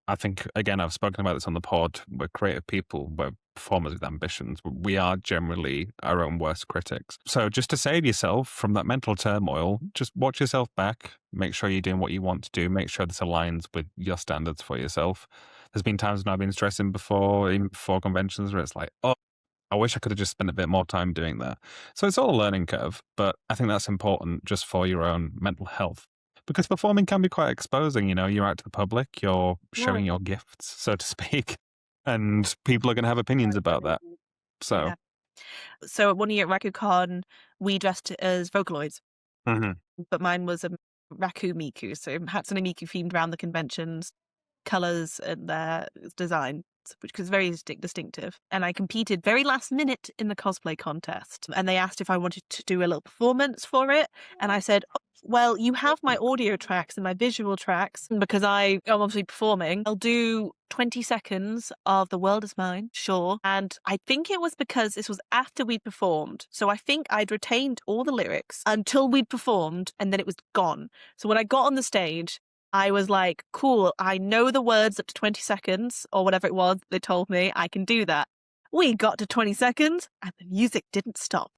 I think, again, I've spoken about this on the pod. We're creative people. We're performers with ambitions. We are generally our own worst critics. So just to save yourself from that mental turmoil, just watch yourself back. Make sure you're doing what you want to do. Make sure this aligns with your standards for yourself. There's been times when I've been stressing before, even before conventions, where it's like, oh, I wish I could have just spent a bit more time doing that. So it's all a learning curve, but I think that's important just for your own mental health. Because performing can be quite exposing, you're out to the public, you're showing your gifts, so to speak, and people are going to have opinions about that. So, Yeah. So at one year at RakuCon, we dressed as Vocaloids, but mine was a Raku Miku. So Hatsune Miku themed around the conventions, colors and their design, which was very distinctive. And I competed very last minute in the cosplay contest. And they asked if I wanted to do a little performance for it. And I said, "Oh, well, you have my audio tracks and my visual tracks. And because I am obviously performing, I'll do 20 seconds of The World Is Mine, sure." And I think it was because this was after we'd performed. So I think I'd retained all the lyrics until we'd performed and then it was gone. So when I got on the stage, I was like, cool, I know the words up to 20 seconds or whatever it was they told me. I can do that. We got to 20 seconds and the music didn't stop.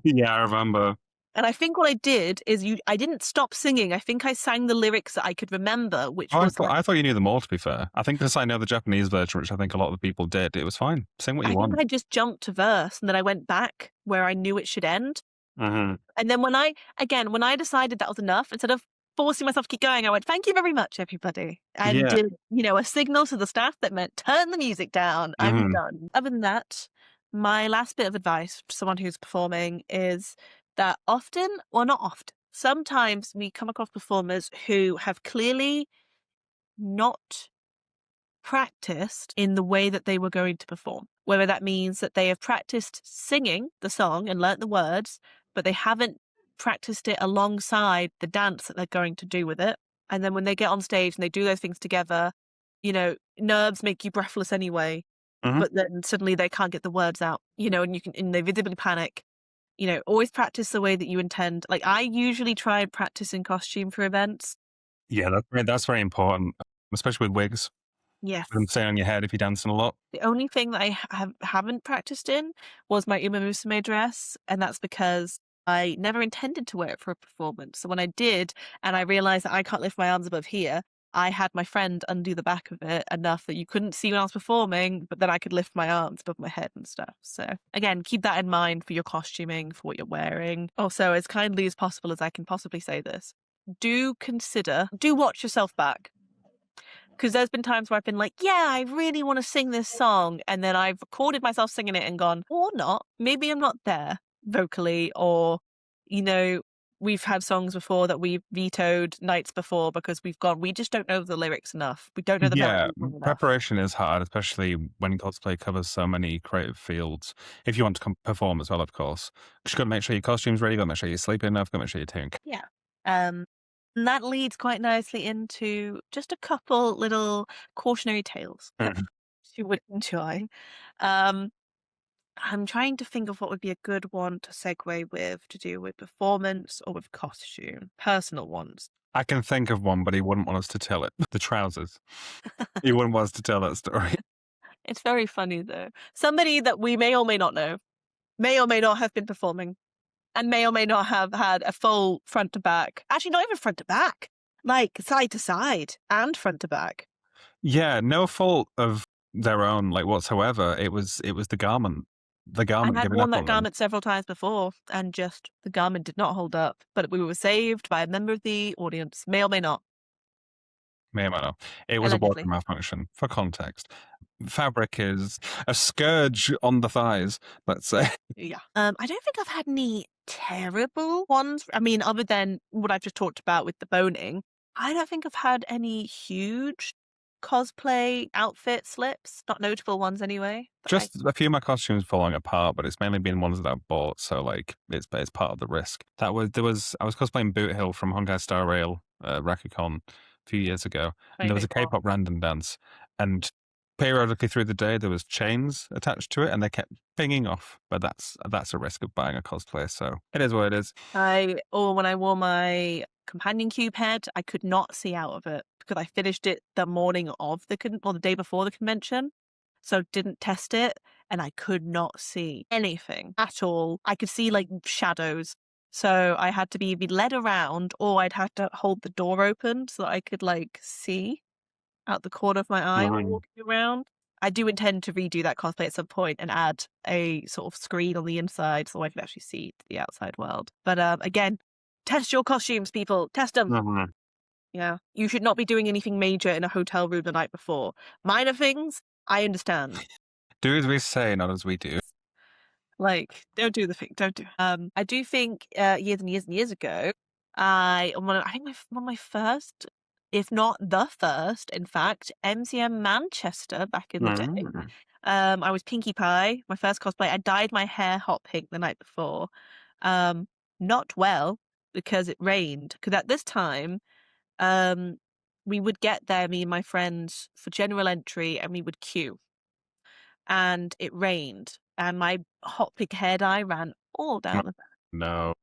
Yeah, I remember. And I think what I did is I didn't stop singing. I think I sang the lyrics that I could remember, which was I thought you knew them all, to be fair. I think because I know the Japanese version, which I think a lot of the people did, it was fine. Sing what you I want. think I just jumped to verse and then I went back where I knew it should end. And then when I decided that was enough, instead of forcing myself to keep going, I went, "Thank you very much, everybody." And Yeah. did, a signal to the staff that meant turn the music down. I'm done. Other than that, my last bit of advice to someone who's performing is that often, well, not often, sometimes we come across performers who have clearly not practiced in the way that they were going to perform. Whether that means that they have practiced singing the song and learnt the words, but they haven't practiced it alongside the dance that they're going to do with it. And then when they get on stage and they do those things together, nerves make you breathless anyway, but then suddenly they can't get the words out, and they visibly panic. Always practice the way that you intend. Like I usually try and practice in costume for events. Yeah, that's very important, especially with wigs. Yes. Let them stay on your head if you're dancing a lot. The only thing that I haven't practiced in was my Uma Musume dress, and that's because I never intended to wear it for a performance. So when I did, and I realized that I can't lift my arms above here, I had my friend undo the back of it enough that you couldn't see when I was performing, but then I could lift my arms above my head and stuff. So again, keep that in mind for your costuming, for what you're wearing. Also, as kindly as possible as I can possibly say this, do watch yourself back. Because there's been times where I've been like, yeah, I really want to sing this song. And then I've recorded myself singing it and gone, or not. Maybe I'm not there vocally. Or, we've had songs before that we've vetoed nights before because we just don't know the lyrics enough. We don't know the melody enough. Preparation is hard, especially when cosplay covers so many creative fields. If you want to perform as well, of course. You've got to make sure your costume's ready, you've got to make sure you're sleeping enough, you've got to make sure you're taking care. Yeah. And that leads quite nicely into just a couple little cautionary tales you would enjoy. I'm trying to think of what would be a good one to segue with to do with performance or with costume, personal ones. I can think of one, but he wouldn't want us to tell it. The trousers. He wouldn't want us to tell that story. It's very funny, though. Somebody that we may or may not know, may or may not have been performing, and may or may not have had a full front to back. Actually, not even front to back, like side to side and front to back. Yeah, no fault of their own, like whatsoever. It was the garment. The garment. I had worn that garment several times before, and just the garment did not hold up. But we were saved by a member of the audience, may or may not. May or may not. It was Allegedly. a water malfunction. For context, fabric is a scourge on the thighs. Let's say. Yeah. I don't think I've had any terrible ones. I mean, other than what I've just talked about with the boning, I don't think I've had any huge cosplay outfit slips. Not notable ones anyway. Just a few of my costumes falling apart, but it's mainly been ones that I've bought, so like it's part of the risk. I was cosplaying Boot Hill from Honkai Star Rail RakuCon a few years ago, and there was a K-pop random dance, and periodically through the day there was chains attached to it, and they kept pinging off. But that's a risk of buying a cosplay, so it is what it is. When I wore my companion cube head, I could not see out of it because I finished it the morning of the day before the convention. So didn't test it, and I could not see anything at all. I could see like shadows. So I had to be led around, or I'd have to hold the door open so that I could like see out the corner of my eye while walking around. I do intend to redo that cosplay at some point and add a sort of screen on the inside so I can actually see the outside world. But again, test your costumes, people. Test them. Mhm. Yeah. You should not be doing anything major in a hotel room the night before. Minor things, I understand. Do as we say, not as we do. Like, don't do the thing. Don't do. I do think years and years and years ago, I think one of my first, if not the first, in fact, MCM Manchester back in the day. Mm. I was Pinkie Pie, my first cosplay. I dyed my hair hot pink the night before. Um, Not well because it rained. Because at this time, um, we would get there, me and my friends, for general entry, and we would queue. And it rained, and my hot pink hair dye ran all down the back. No.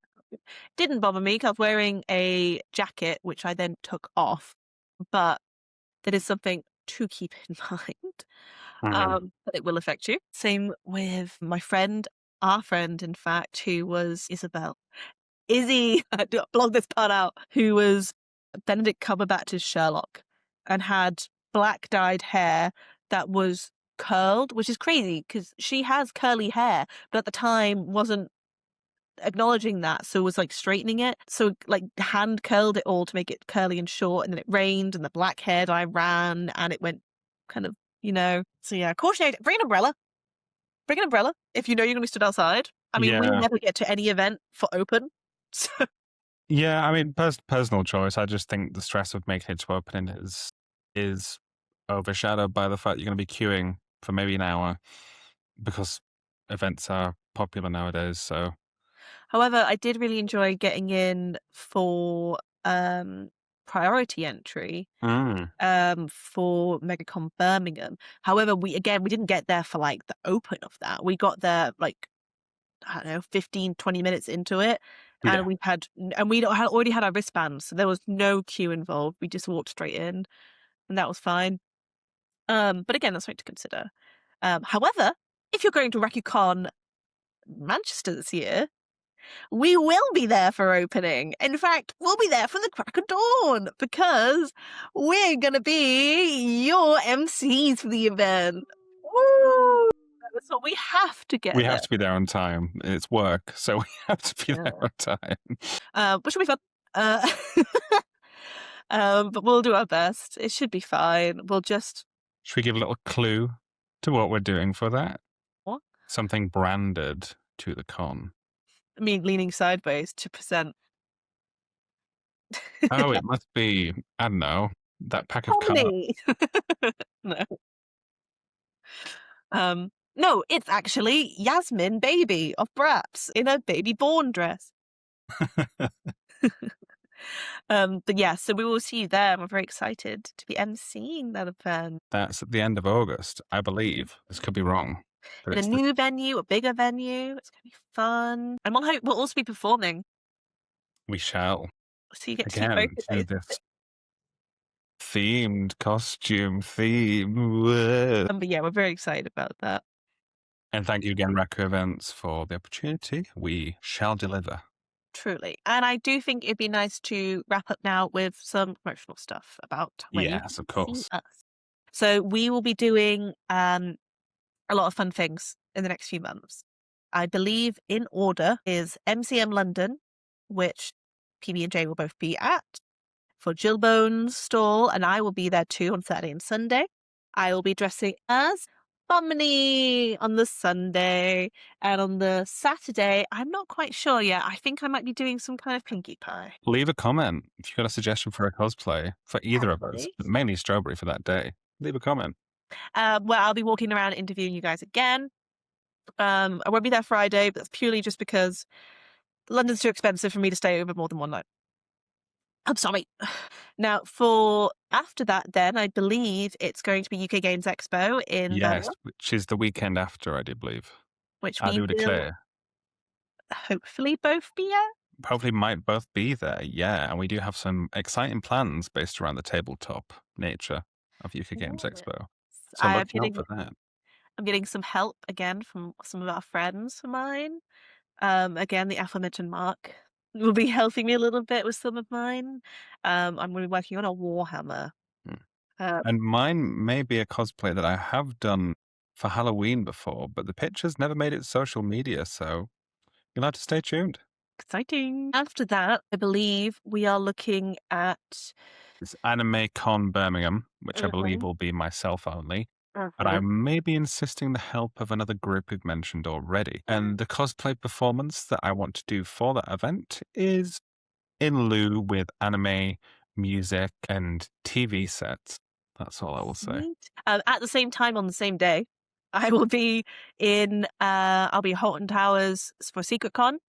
Didn't bother me 'cause I was wearing a jacket, which I then took off, but that is something to keep in mind. Mhm. But it will affect you. Same with my friend, our friend, in fact, who was Isabel. Izzy, I do blog this part out, who was Benedict Cumberbatch's Sherlock and had black dyed hair that was curled, which is crazy because she has curly hair, but at the time wasn't acknowledging that, so was like straightening it. So like hand curled it all to make it curly and short, and then it rained and the black hair dye ran and it went kind of, So yeah, caution, bring an umbrella. Bring an umbrella if you know you're gonna be stood outside. I mean, we Yeah. never get to any event for open. So Yeah, I mean, personal choice. I just think the stress of making it to opening is overshadowed by the fact you're going to be queuing for maybe an hour because events are popular nowadays. So, however, I did really enjoy getting in for priority entry mm, for MegaCon Birmingham. However, we didn't get there for like the open of that. We got there like, I don't know, 15, 20 minutes into it. yeah, And we already had our wristbands, so there was no queue involved. We just walked straight in, and that was fine. But again, that's something to consider. However, if you're going to RakuCon Manchester this year, we will be there for opening. In fact, we'll be there for the crack of dawn because we're going to be your MCs for the event. Woo! So we have to we get have there. to be there on time. It's work, so we have to be there Yeah. on time. Which will be fun. Uh, but we'll do our best. It should be fine. We'll just. Should we give a little clue to what we're doing for that? What? Something branded to the con. I mean, leaning sideways to present. Oh, it must be, I don't know, that pack of cards. Pony. No. No, it's actually Yasmin Baby of Braps in a baby born dress. But yeah, so we will see you there. I'm very excited to be emceeing that event. That's at the end of August, I believe. This could be wrong. But In a it's new venue, a bigger venue. It's gonna be fun. And we'll also be performing. we shall. So you get to see both Again, of to those. this themed costume theme. Whoa. But yeah, we're very excited about that. And thank you again, Raku Events, for the opportunity. We shall deliver. Truly. And I do think it'd be nice to wrap up now with some promotional stuff about where you Yes, can of course. see us. So we will be doing a lot of fun things in the next few months. I believe in order is MCM London, which PB&J will both be at, for Jillbone's stall, and I will be there too on Saturday and Sunday. I will be dressing as Bomini on the Sunday, and on the Saturday, I'm not quite sure yet. I think I might be doing some kind of Pinkie Pie. Leave a comment if you've got a suggestion for a cosplay for either of us, Actually. but mainly Strawberry for that day. Leave a comment. Where I'll be walking around interviewing you guys again. I won't be there Friday, but that's purely just because London's too expensive for me to stay over more than one night. I'm sorry. Now, for after that, then I believe it's going to be UK Games Expo in Yes, Velour, which is the weekend after, I do believe. which I we do will declare. hopefully both be at. Hopefully might both be there, yeah. And we do have some exciting plans based around the tabletop nature of UK Games Yes. Expo. So look out for that. I'm getting some help again from some of our friends of mine. Again, the aforementioned Mark will be helping me a little bit with some of mine. I'm going to be working on a Warhammer. Hmm. And mine may be a cosplay that I have done for Halloween before, but the pictures never made it social media, so you'll have to stay tuned. Exciting. After that, I believe we are looking at It's Anime Con Birmingham, which I believe will be myself only. But I may be insisting the help of another group we've mentioned already. And the cosplay performance that I want to do for that event is in lieu with anime, music, and TV sets. That's all I will say. At the same time, on the same day, I will be in, I'll be Holton Towers for SecretCon,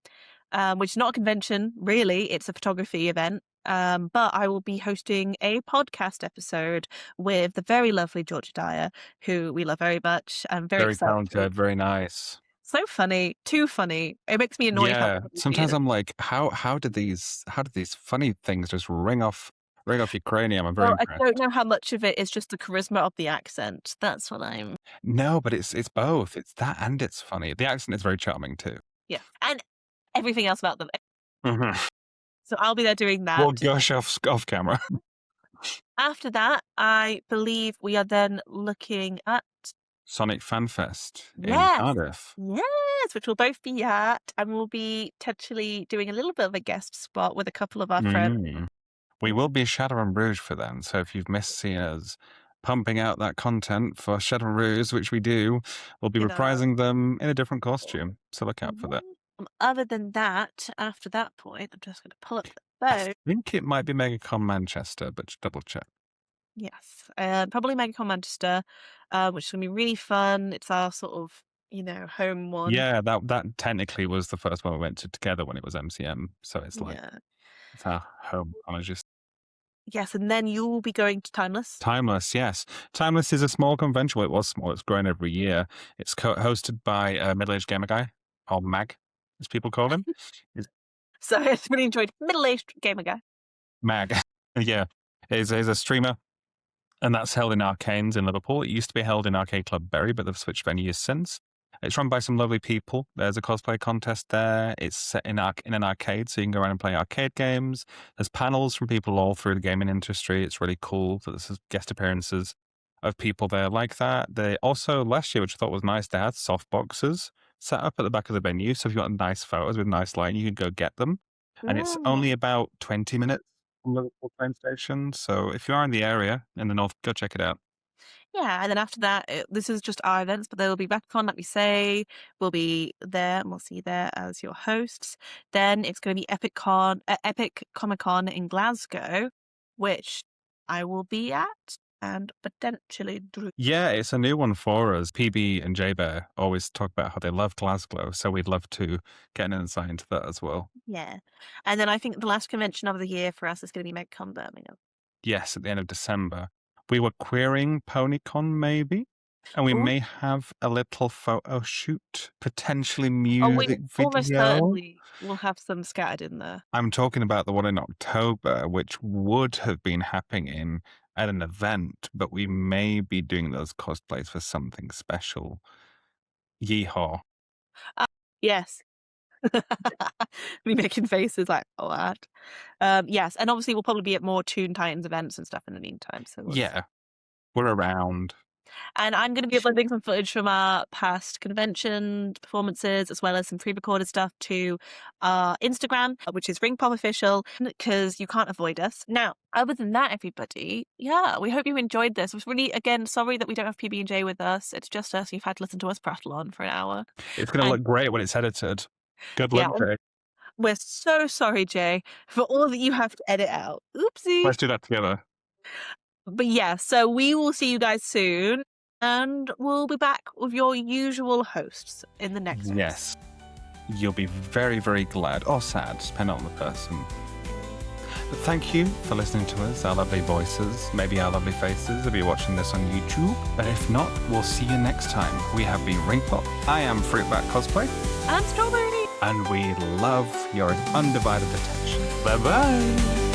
which is not a convention, really. It's a photography event. But I will be hosting a podcast episode with the very lovely Georgia Dyer, who we love very much. I'm very excited. Talented, very nice. So funny, too funny. It makes me annoyed. Yeah, sometimes I'm like, how did these funny things just ring off your cranium? I'm very impressed. I don't know how much of it is just the charisma of the accent. That's what I'm. No, but it's both. It's that and it's funny. The accent is very charming too. Yeah, and everything else about them. Mm-hmm. So I'll be there doing that. We'll gush off camera. After that, I believe we are then looking at Sonic Fan Fest in Cardiff. Yes, which we'll both be at, and we'll be potentially doing a little bit of a guest spot with a couple of our friends. We will be Shadow and Rouge for them, so if you've missed seeing us pumping out that content for Shadow and Rouge, which we do, we'll be reprising them in a different costume, so look out for that. Other than that, after that point, I'm just going to pull up the phone. I think it might be MegaCon Manchester, but just double check. Yes, probably MegaCon Manchester, which is going to be really fun. It's our sort of, home one. Yeah, that technically was the first one we went to together when it was MCM. So it's like, it's our home colleges. Yes, and then you will be going to Timeless. Timeless, yes. Timeless is a small convention. Well, it was small. It's grown every year. It's hosted by a middle-aged gamer guy, or Mag, as people call him. So I really enjoyed middle-aged gamer guy. Mag, yeah. He's a streamer. And that's held in Arcanes in Liverpool. It used to be held in Arcade Club Bury, but they've switched venues since. It's run by some lovely people. There's a cosplay contest there. It's set in an arcade, so you can go around and play arcade games. There's panels from people all through the gaming industry. It's really cool that there's guest appearances of people there like that. They also, last year, which I thought was nice, they had soft boxes set up at the back of the venue. So if you want nice photos with nice lighting, you can go get them. And it's only about 20 minutes from Liverpool train station. So if you are in the area in the north, go check it out. Yeah, and then after that, this is just our events, but there will be RepCon, like we say. We'll be there, and we'll see you there as your hosts. Then it's going to be Epic Comic Con in Glasgow, which I will be at and potentially Drew. Yeah, it's a new one for us. PB and J-Bear always talk about how they love Glasgow, so we'd love to get an insight into that as well. Yeah, and then I think the last convention of the year for us is going to be MegaCon Birmingham. Yes, at the end of December. We were querying PonyCon maybe, and we may have a little photo shoot, potentially music video. Almost certainly we'll have some scattered in there. I'm talking about the one in October, which would have been happening at an event, but we may be doing those cosplays for something special. Yeehaw. Yes. Me making faces like what? Yes, and obviously we'll probably be at more Toon Titans events and stuff in the meantime. So yeah, we're around. And I'm going to be uploading some footage from our past convention performances, as well as some pre-recorded stuff to our Instagram, which is Ring Pop Official, because you can't avoid us. Now, other than that, everybody, we hope you enjoyed this. It was really, again, sorry that we don't have PB&J with us. It's just us. You've had to listen to us prattle on for an hour. It's going to look great when it's edited. Good luck, Jay. We're so sorry, Jay, for all that you have to edit out. Oopsie. Let's do that together. But yeah, so we will see you guys soon, and we'll be back with your usual hosts in the next Yes. You'll be very, very glad or sad, depending on the person. But thank you for listening to us, our lovely voices, maybe our lovely faces if you're watching this on YouTube. But if not, we'll see you next time. We have been Ringpop. I am FrootbatCosplay. I'm Strawberry. And we love your undivided attention. Bye-bye.